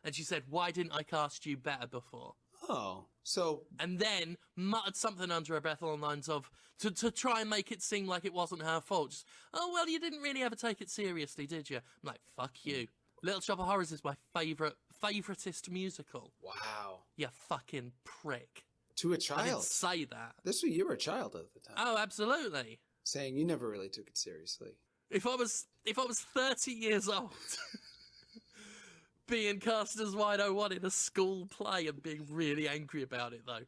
And she said, why didn't I cast you better before? Oh, so And then muttered something under her breath along the lines of, to try and make it seem like it wasn't her fault. Just, oh, well, you didn't really ever take it seriously, did you? I'm like, fuck you. Little Shop of Horrors is my favoritist musical. wow. You fucking prick. To a I didn't child. say that. This was, you were a child at the time. Oh, absolutely. Saying you never really took it seriously. If I was 30 years old, being cast as White-O-One in a school play and being really angry about it, though,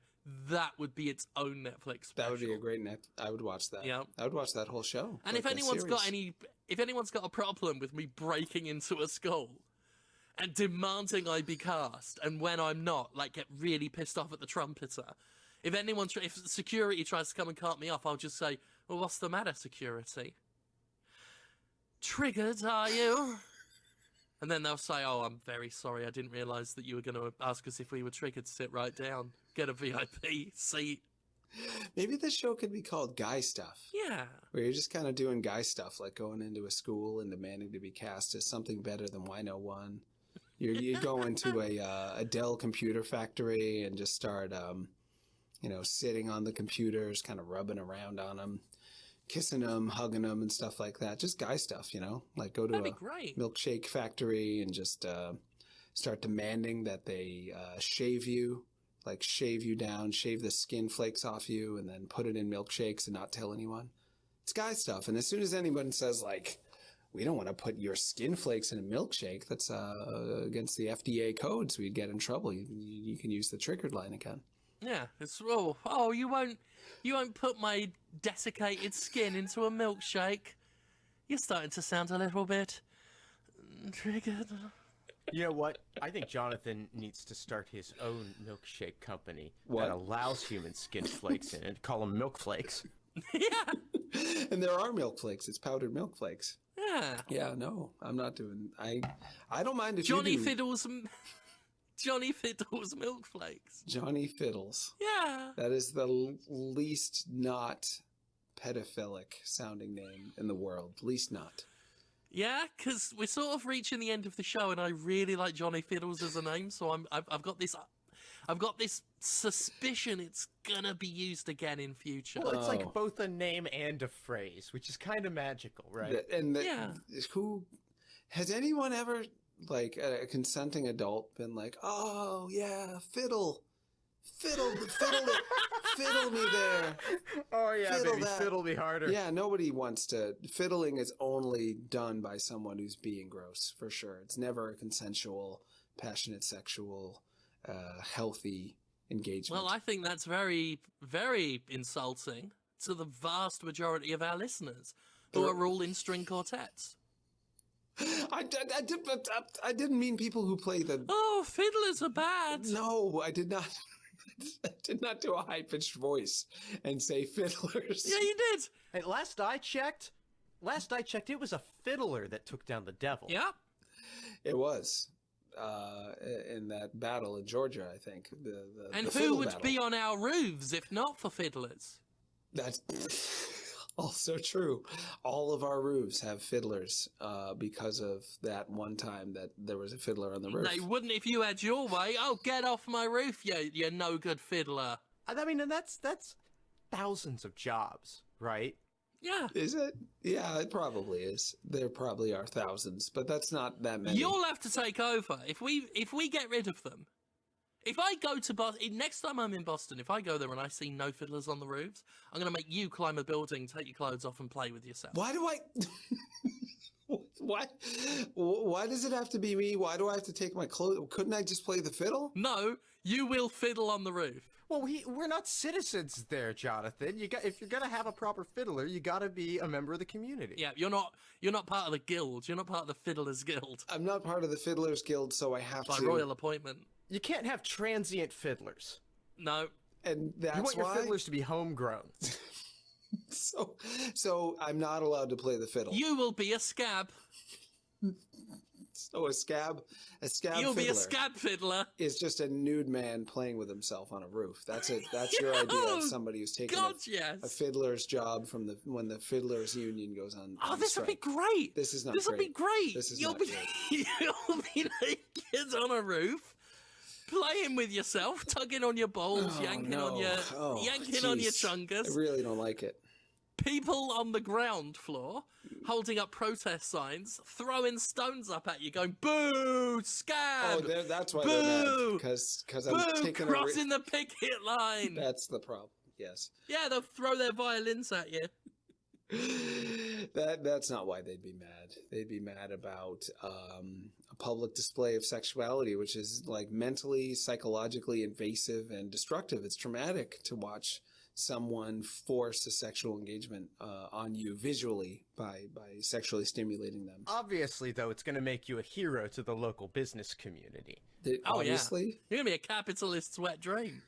that would be its own Netflix special. That would be a great I would watch that. Yeah. I would watch that whole show. And like if a anyone's got series. if anyone's got a problem with me breaking into a school and demanding I be cast, and when I'm not, like, get really pissed off at the trumpeter, if security tries to come and cut me off, I'll just say, well, what's the matter, security? Triggered, are you? And then they'll say, oh, I'm very sorry, I didn't realise that you were going to ask us if we were triggered. Sit right down, get a VIP seat. Maybe this show could be called Guy Stuff. Yeah. Where you're just kind of doing guy stuff, like going into a school and demanding to be cast as something better than Wino-One. You go into a Dell computer factory and just start, sitting on the computers, kind of rubbing around on them, kissing them, hugging them, and stuff like that. Just guy stuff, like go to That'd be a great. milkshake factory and just start demanding that they shave you down, shave the skin flakes off you, and then put it in milkshakes and not tell anyone. It's guy stuff. And as soon as anyone says, like, we don't want to put your skin flakes in a milkshake, that's against the FDA codes, we'd get in trouble. You can use the triggered line again. Yeah, it's you won't put my desiccated skin into a milkshake. You're starting to sound a little bit triggered. You know what? I think Jonathan needs to start his own milkshake company What? that allows human skin flakes in it. Call them milk flakes. Yeah, And there are milk flakes. It's powdered milk flakes. yeah. Yeah, no, I'm not doing. I don't mind if Johnny you do. Johnny Fiddle's milk flakes. Johnny Fiddles. Yeah. That is the least not pedophilic sounding name in the world. Least not. Yeah, because we're sort of reaching the end of the show, and I really like Johnny Fiddles as a name, so I've got this suspicion it's gonna be used again in future. Well, it's Oh. like both a name and a phrase, which is kind of magical, right? Yeah. Who has anyone ever, like a consenting adult, been like, oh yeah, fiddle me there. Oh yeah, Fiddle baby, that. fiddle me harder. Yeah, nobody wants to. Fiddling is only done by someone who's being gross, for sure. It's never a consensual, passionate, sexual, healthy engagement. Well, I think that's very, very insulting to the vast majority of our listeners, who are all in string quartets. I didn't mean people who play the. Oh, fiddlers are bad. No, I did not. I did not do a high pitched voice and say fiddlers. Yeah, you did. Hey, last I checked, it was a fiddler that took down the devil. Yeah. It was in that battle in Georgia, I think. And the who fiddle would battle. be on our roofs if not for fiddlers? That's also true. All of our roofs have fiddlers because of that one time that there was a fiddler on the roof. They wouldn't if you had your way. Oh, get off my roof, you no good fiddler. I mean, and that's thousands of jobs, right? Yeah. Is it? Yeah, it probably is. There probably are thousands, but that's not that many. You'll have to take over if we get rid of them. If I go to Boston, next time I'm in Boston, if I go there and I see no fiddlers on the roofs, I'm going to make you climb a building, take your clothes off, and play with yourself. Why do I? Why does it have to be me? Why do I have to take my clothes? Couldn't I just play the fiddle? No, you will fiddle on the roof. Well, we're not citizens there, Jonathan. If you're gonna have a proper fiddler, you gotta be a member of the community. Yeah, you're not part of the guild. You're not part of the Fiddlers Guild I'm not part of the Fiddlers Guild, so I have by to. royal appointment. You can't have transient fiddlers. No. And that's You want your why. fiddlers to be homegrown. So I'm not allowed to play the fiddle. You will be a scab. So a scab You'll be a fiddler scab fiddler. is just a nude man playing with himself on a roof. That's it. That's your idea of somebody who's taking God, a yes. fiddler's job from when the fiddlers union goes on. Oh, on this would be strike. great. This is not This would be great. This is you'll not be great. you'll be naked on a roof, playing with yourself, tugging on your balls, Oh, yanking no. on your Oh, yanking on your jeez. chungus. I really don't like it. People on the ground floor holding up protest signs, throwing stones up at you, going "Boo, scab!" Oh, that's why they're mad. Boo! Because I'm Boo, taking crossing the picket line. That's the problem. Yes. Yeah, they'll throw their violins at you. That's not why they'd be mad. They'd be mad about a public display of sexuality, which is like mentally, psychologically invasive and destructive. It's traumatic to watch someone force a sexual engagement on you visually by sexually stimulating them. Obviously, though, it's going to make you a hero to the local business community. Oh, Obviously. You're gonna be a capitalist's wet dream.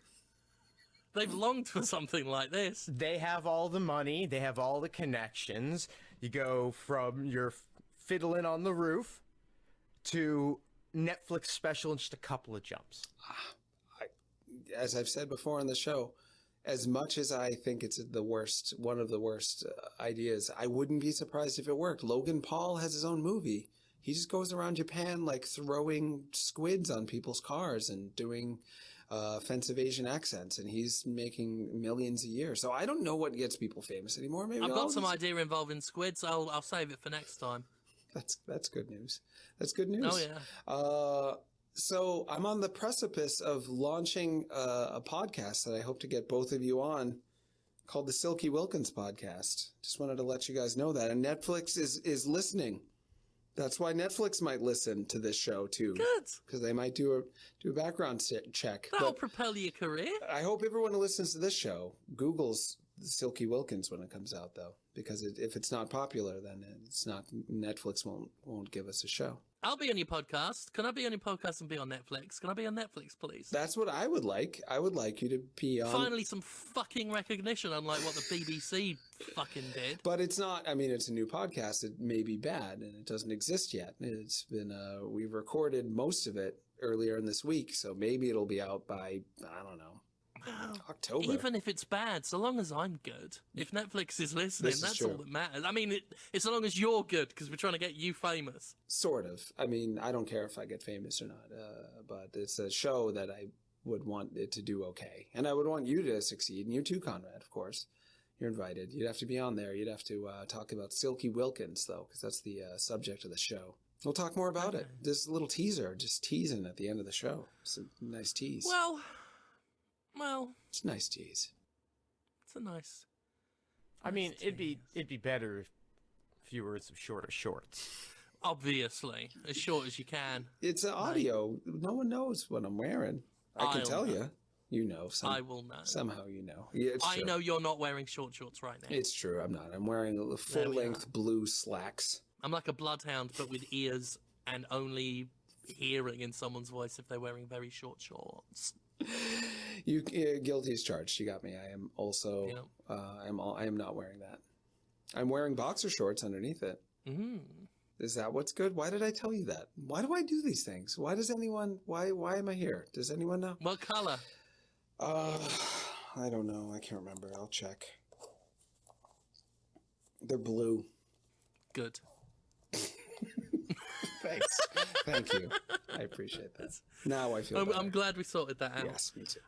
They've longed for something like this. They have all the money. They have all the connections. You go from your fiddling on the roof to Netflix special in just a couple of jumps. As I've said before on the show, as much as I think it's one of the worst ideas, I wouldn't be surprised if it worked. Logan Paul has his own movie. He just goes around Japan like throwing squids on people's cars and doing offensive Asian accents, and he's making millions a year. So I don't know what gets people famous anymore. Maybe I've all got some this- idea involving squids. I'll save it for next time. That's good news. That's good news. Oh yeah. So I'm on the precipice of launching a podcast that I hope to get both of you on, called the Silky Wilkins Podcast. Just wanted to let you guys know that. And Netflix is listening. That's why Netflix might listen to this show too. Good. Because they might do a background check. That'll But propel your career. I hope everyone who listens to this show Googles Silky Wilkins when it comes out, though, because if it's not popular, then it's not. Netflix won't give us a show. I'll be on your podcast. Can I be on your podcast and be on Netflix? Can I be on Netflix, please? That's what I would like. I would like you to be on. Finally, some fucking recognition, unlike what the BBC fucking did. But it's not. I mean, it's a new podcast. It may be bad, and it doesn't exist yet. It's been. We recorded most of it earlier in this week, so maybe it'll be out by I don't know. October. Even if it's bad, so long as I'm good. If Netflix is listening, This is that's true. all that matters. I mean, it's so long as you're good, because we're trying to get you famous. Sort of. I mean, I don't care if I get famous or not, but it's a show that I would want it to do okay. And I would want you to succeed, and you too, Conrad, of course. You're invited. You'd have to be on there. You'd have to talk about Silky Wilkins, though, because that's the subject of the show. We'll talk more about it. This little teaser, just teasing at the end of the show. It's a nice tease. Well, It's a nice tease. it's a nice... I mean, it'd be better if you were in some shorter shorts. Obviously, as short as you can. It's an audio. No one knows what I'm wearing. I can I'll tell know. you. You know. I will know. Somehow you know. Yeah, it's I true. know you're not wearing short shorts right now. It's true. I'm not. I'm wearing There we full-length blue slacks. I'm like a bloodhound, but with ears and only hearing in someone's voice if they're wearing very short shorts. You guilty as charged. You got me. I am also. Yeah. I am not wearing that. I'm wearing boxer shorts underneath it. Mm. Is that what's good? Why did I tell you that? Why do I do these things? Why does anyone? Why am I here? Does anyone know? What color? I don't know. I can't remember. I'll check. They're blue. Good. Thanks. Thank you. I appreciate that. Now I feel better. I'm glad we sorted that out. Yes, me too.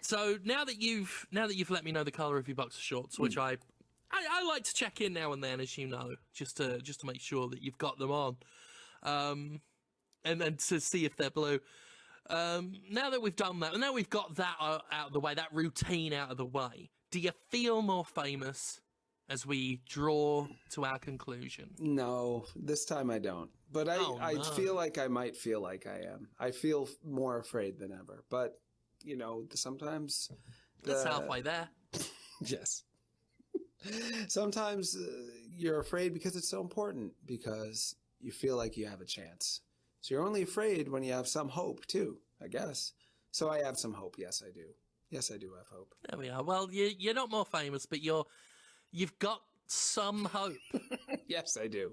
So now that you've let me know the color of your boxer shorts, which I like to check in now and then, as you know, just to make sure that you've got them on, and then to see if they're blue. Now that we've done that, now we've got that out of the way, that routine out of the way, do you feel more famous as we draw to our conclusion? No, this time I don't. But I no. feel like I might feel like I am. I feel more afraid than ever. But, you know, sometimes... That's halfway there. Yes. Sometimes you're afraid because it's so important, because you feel like you have a chance. So you're only afraid when you have some hope, too, I guess. So I have some hope. Yes, I do. Yes, I do have hope. There we are. Well, you're not more famous, but you've got some hope. Yes, I do.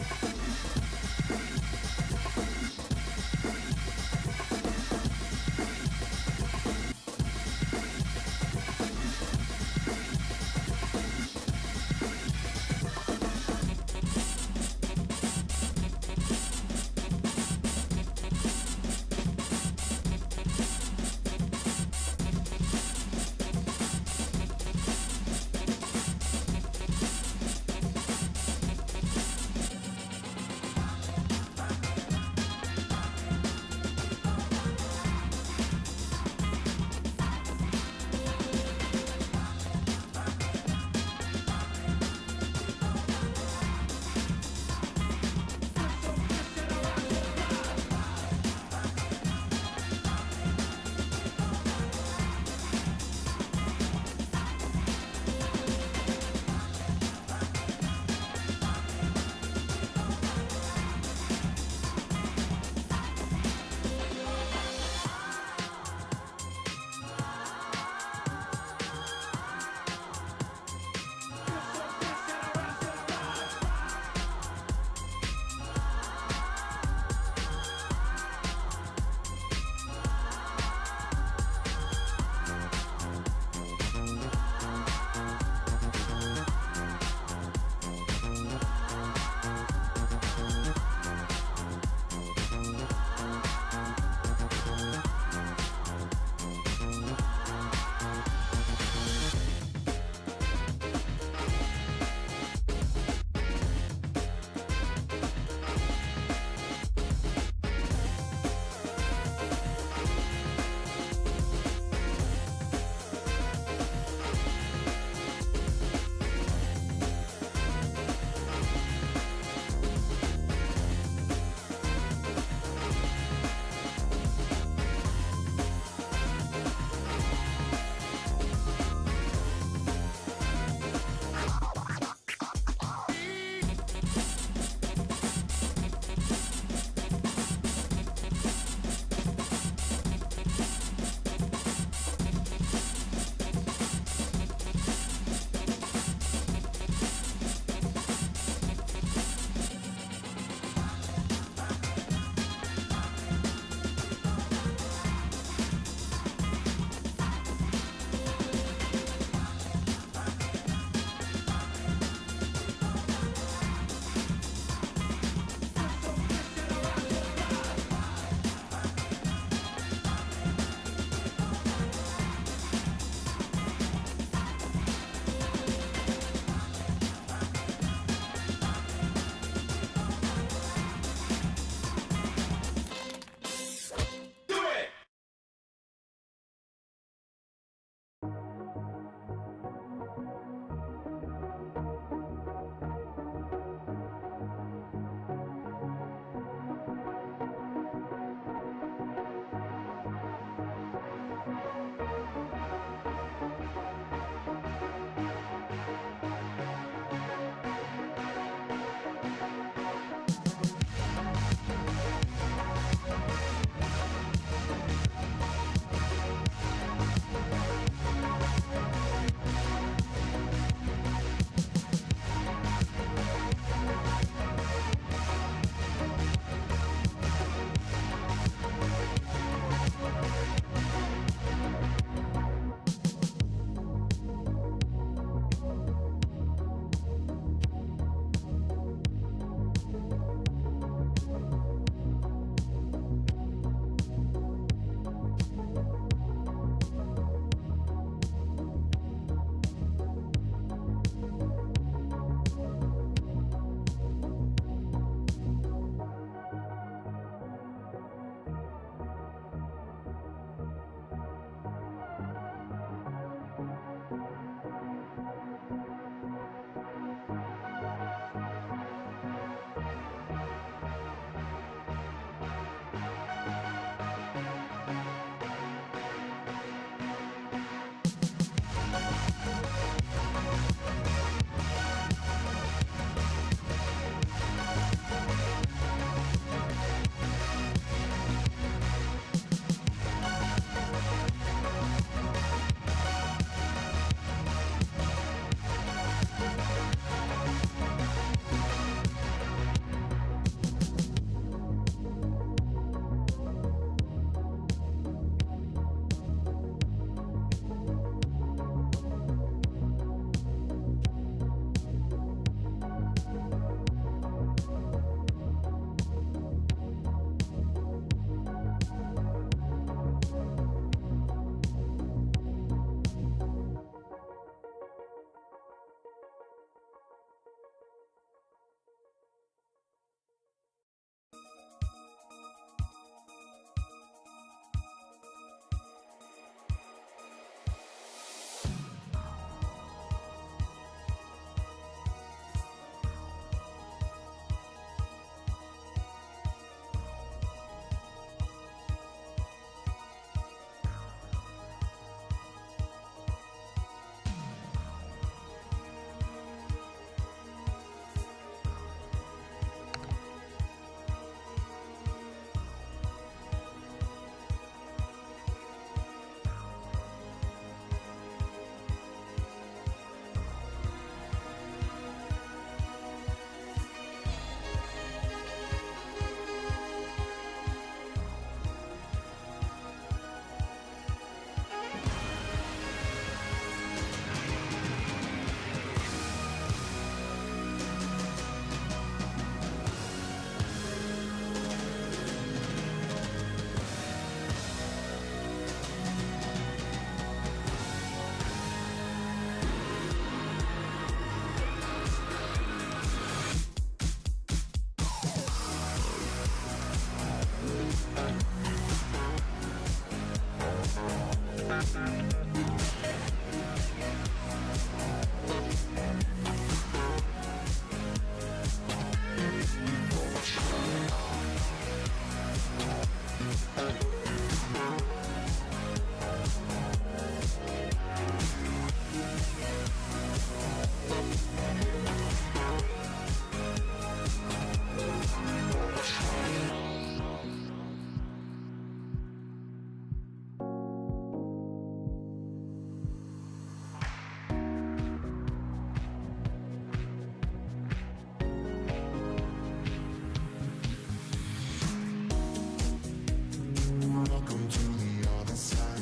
Welcome to the other side.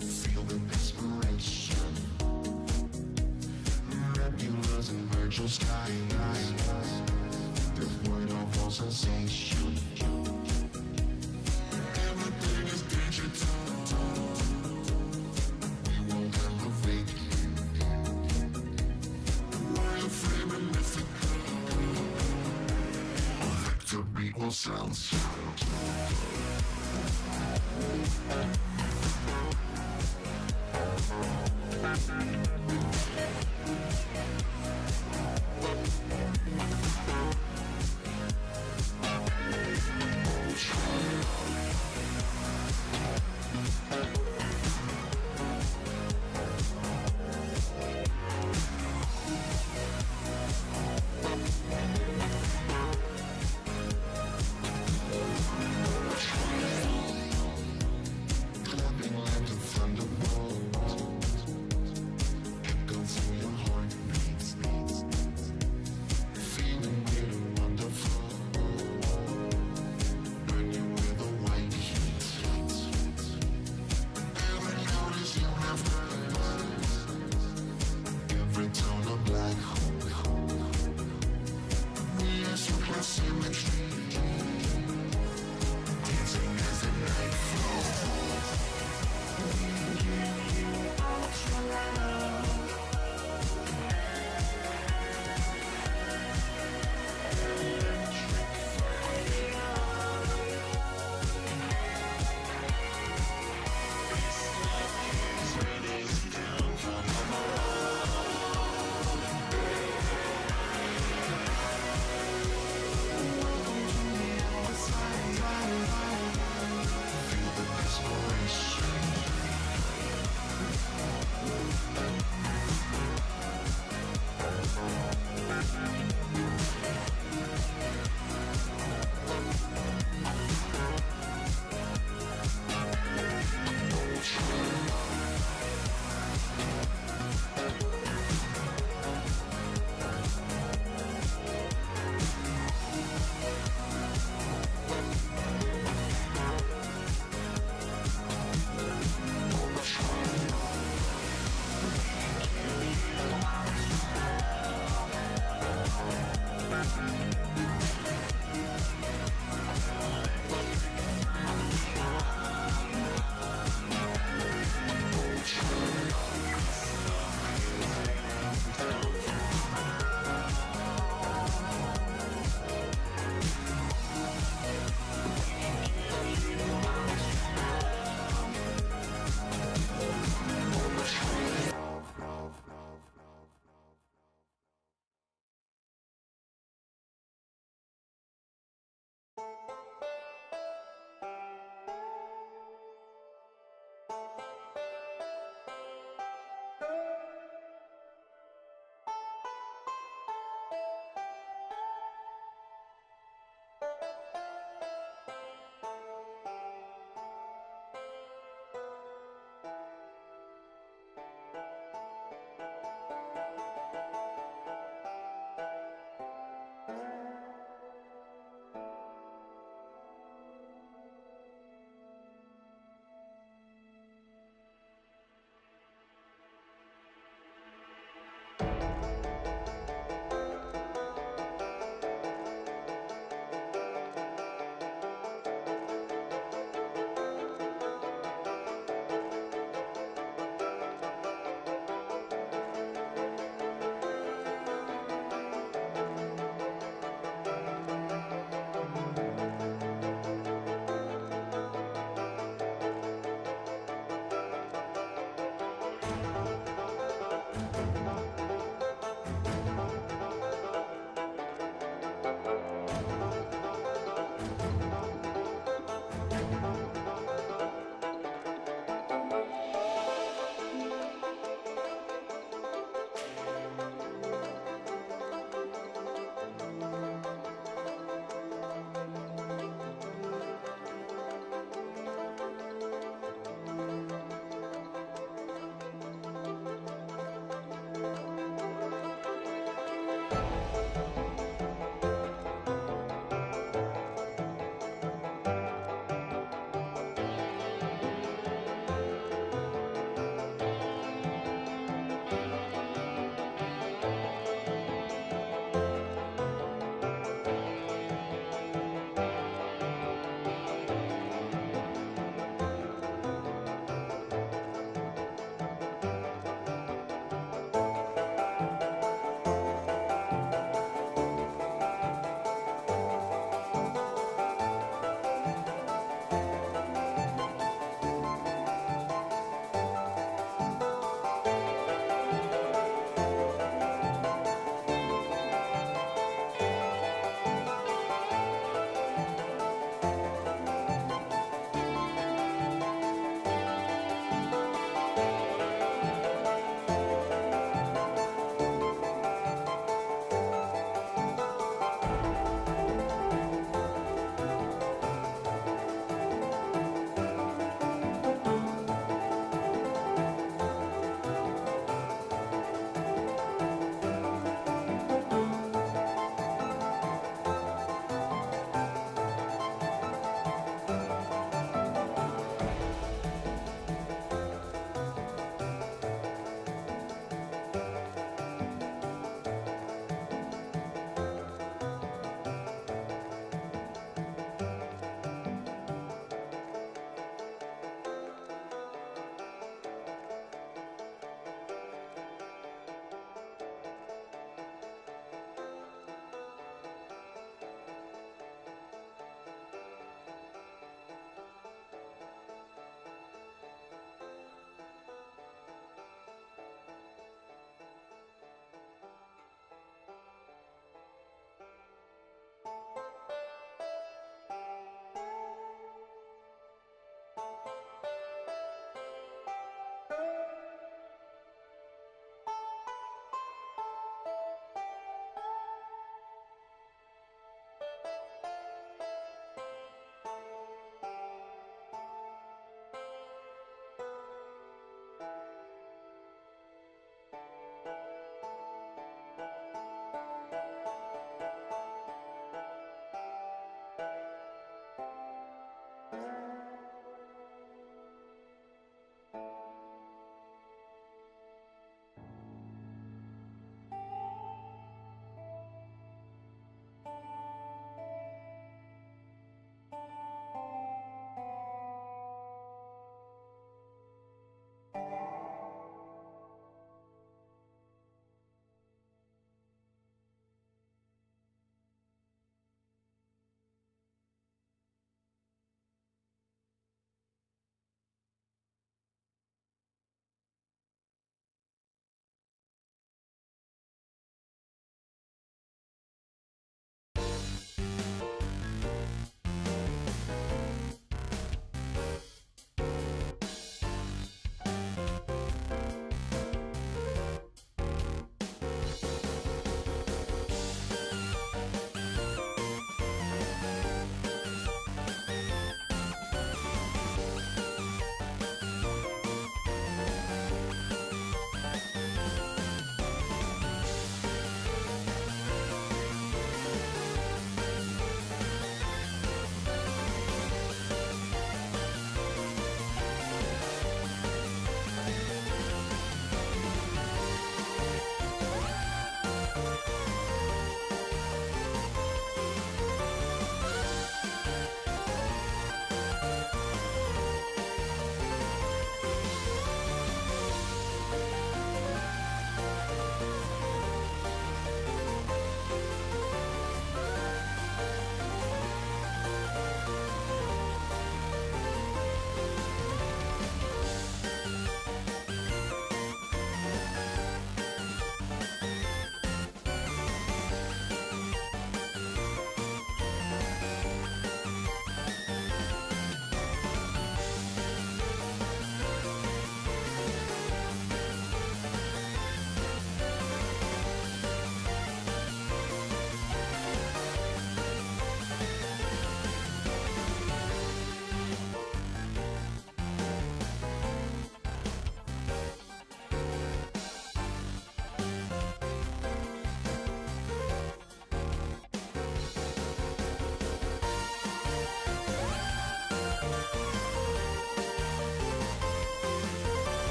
Feel the desperation. Nebulous and virtual sky. Devoid of all sensation. Everything is digital. We won't elevate. Wireframe and mythical. Vector equals sounds.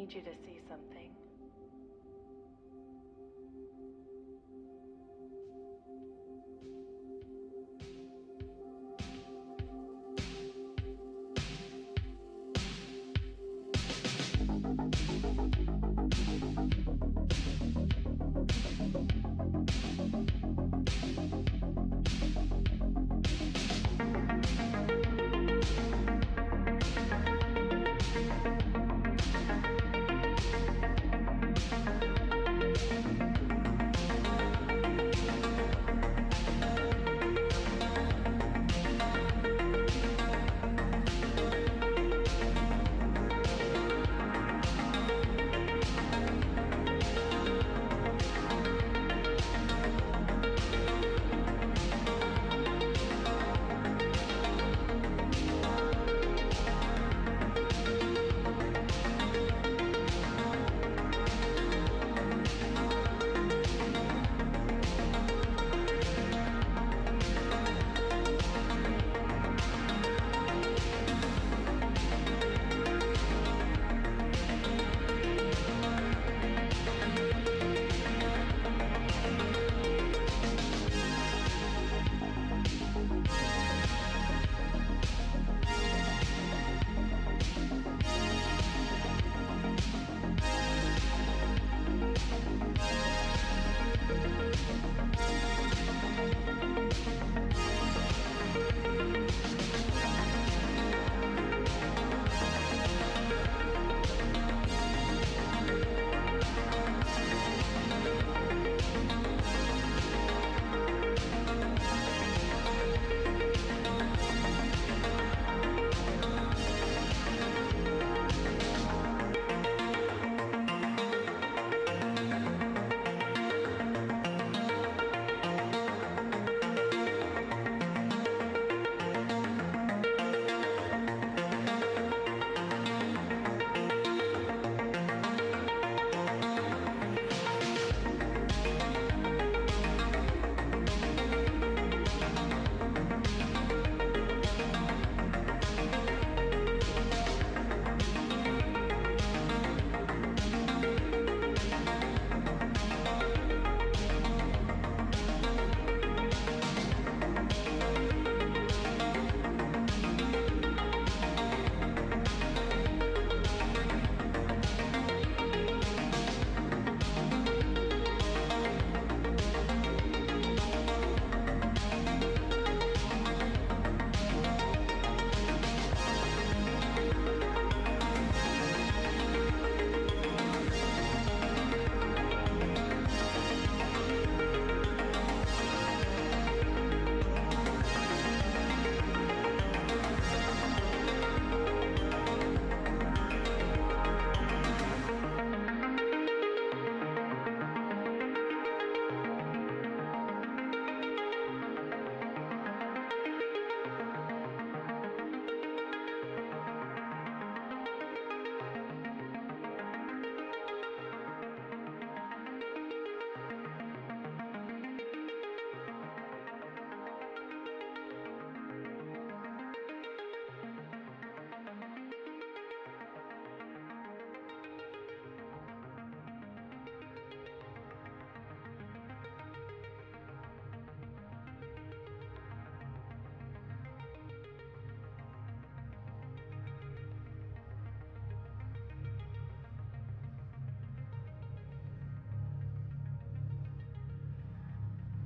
need you to see something.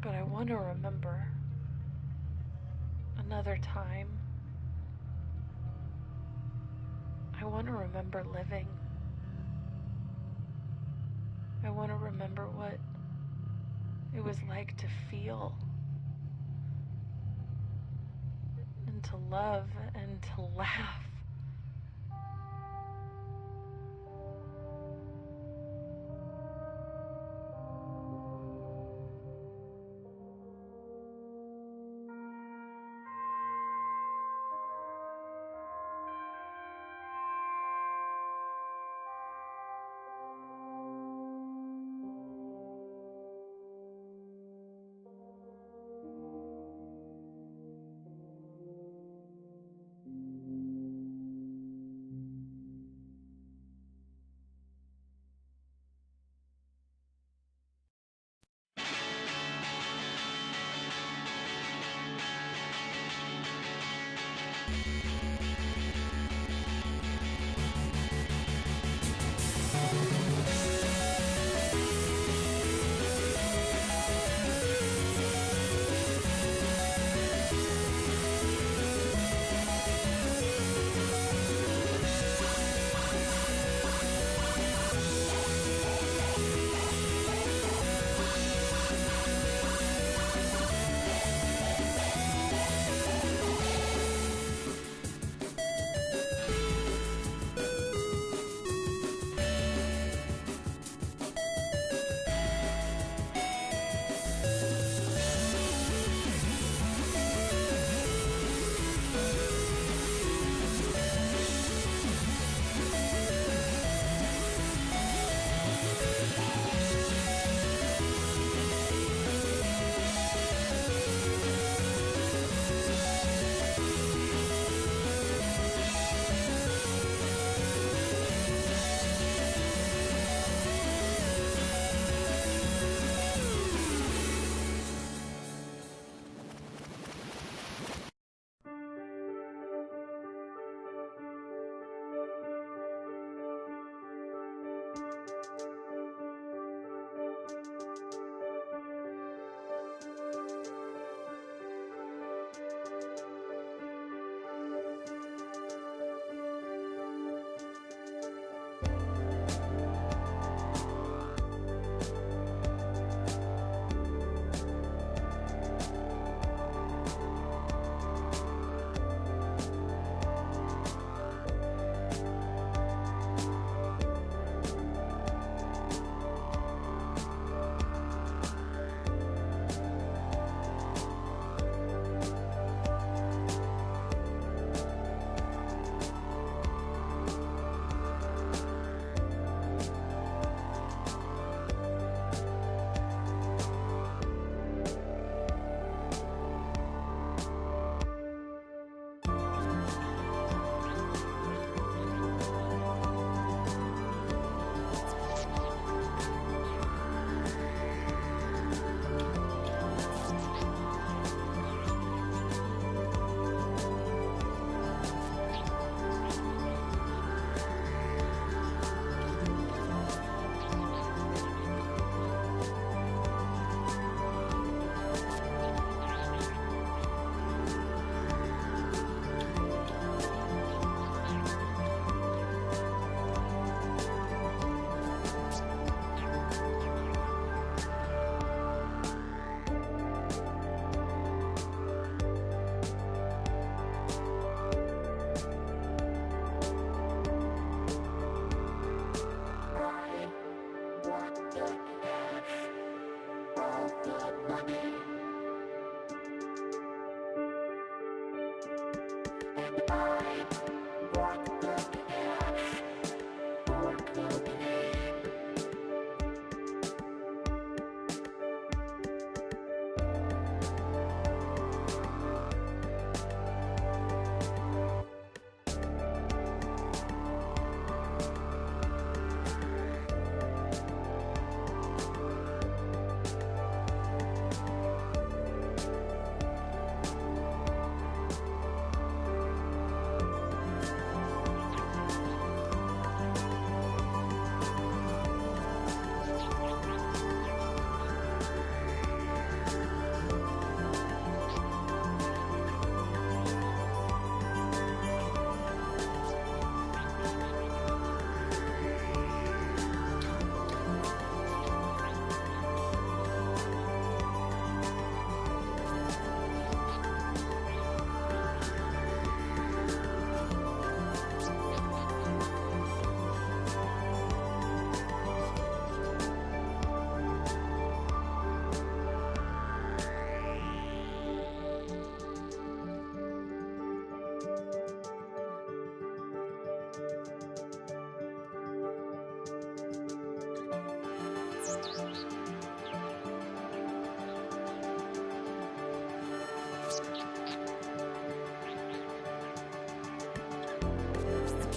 But I want to remember another time. I want to remember living. I want to remember what it was like to feel and to love and to laugh.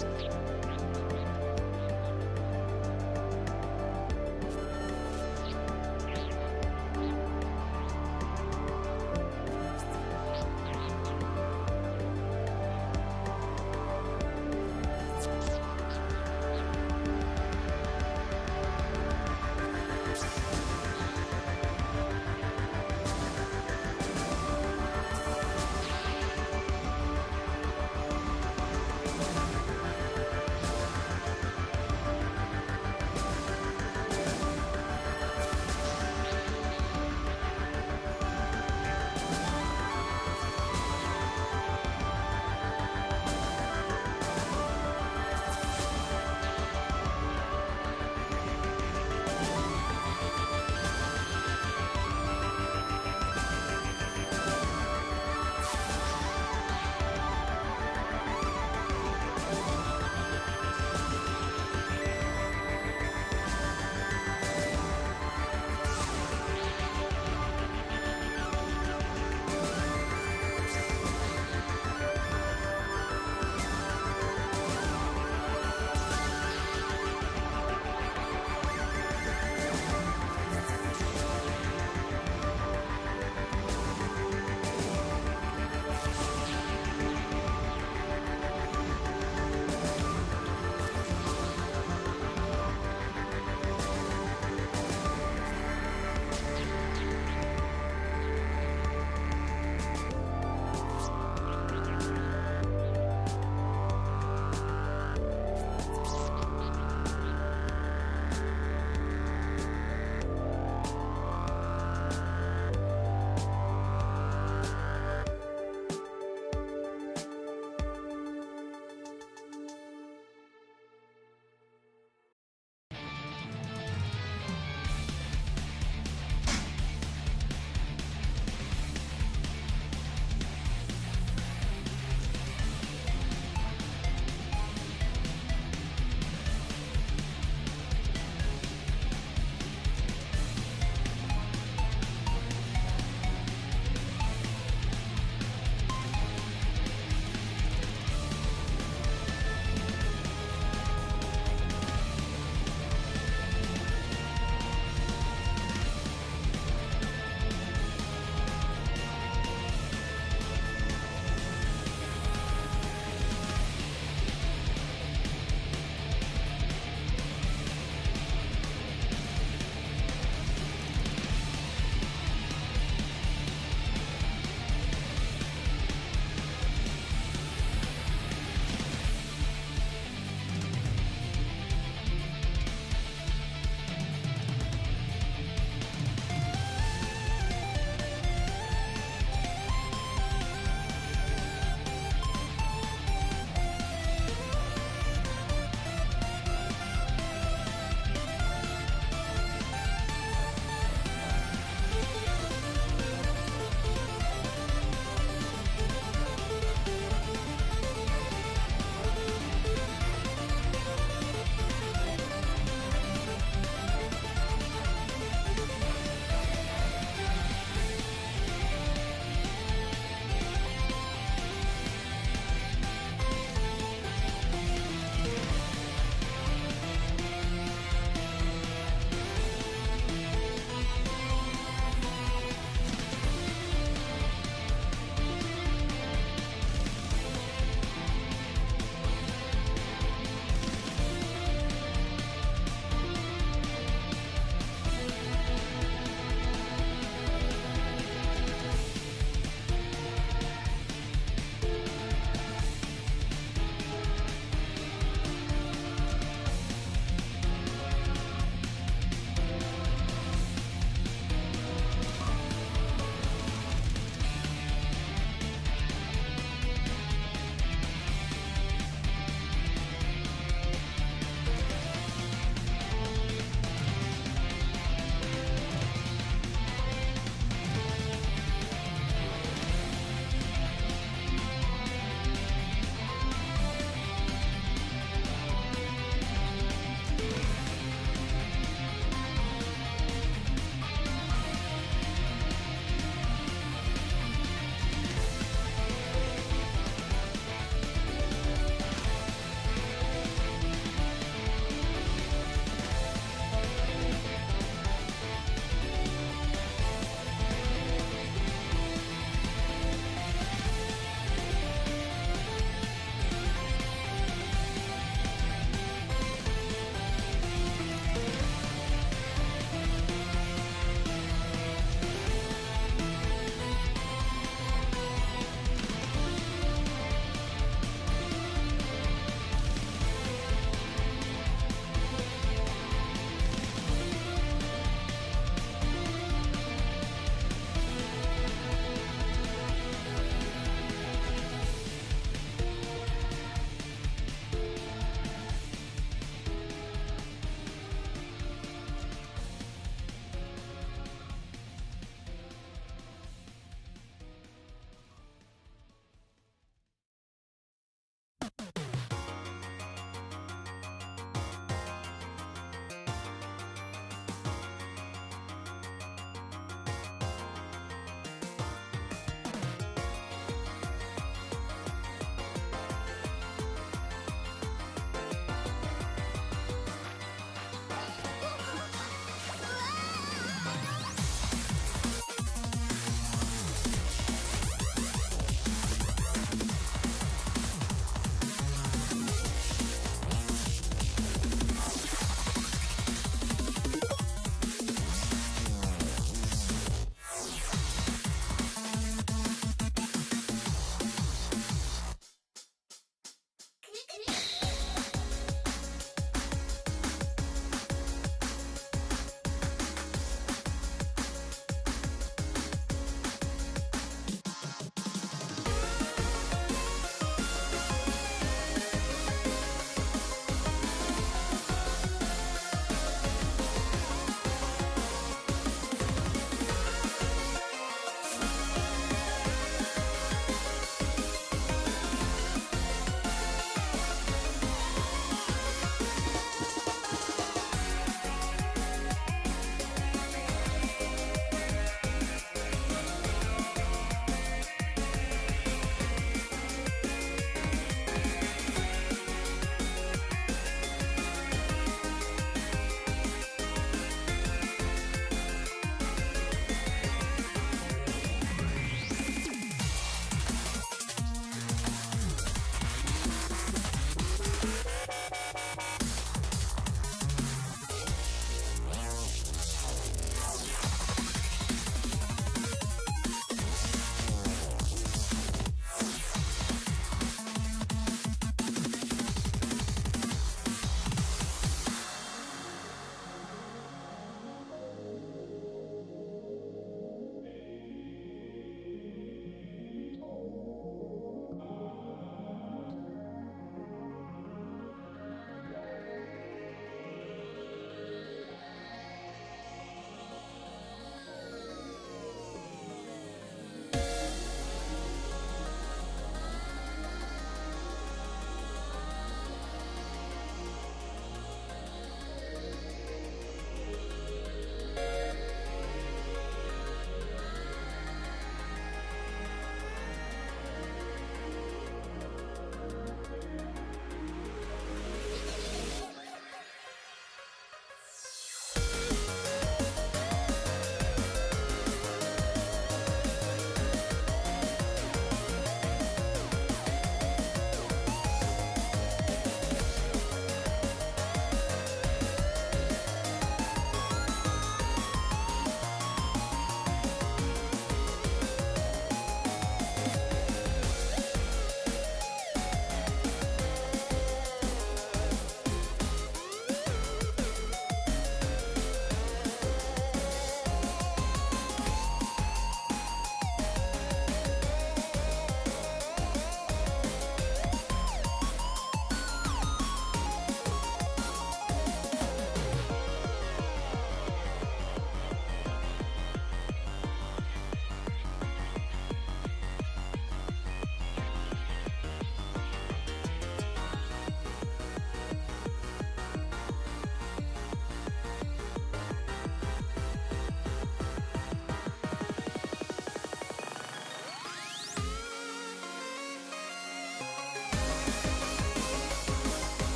Thank you.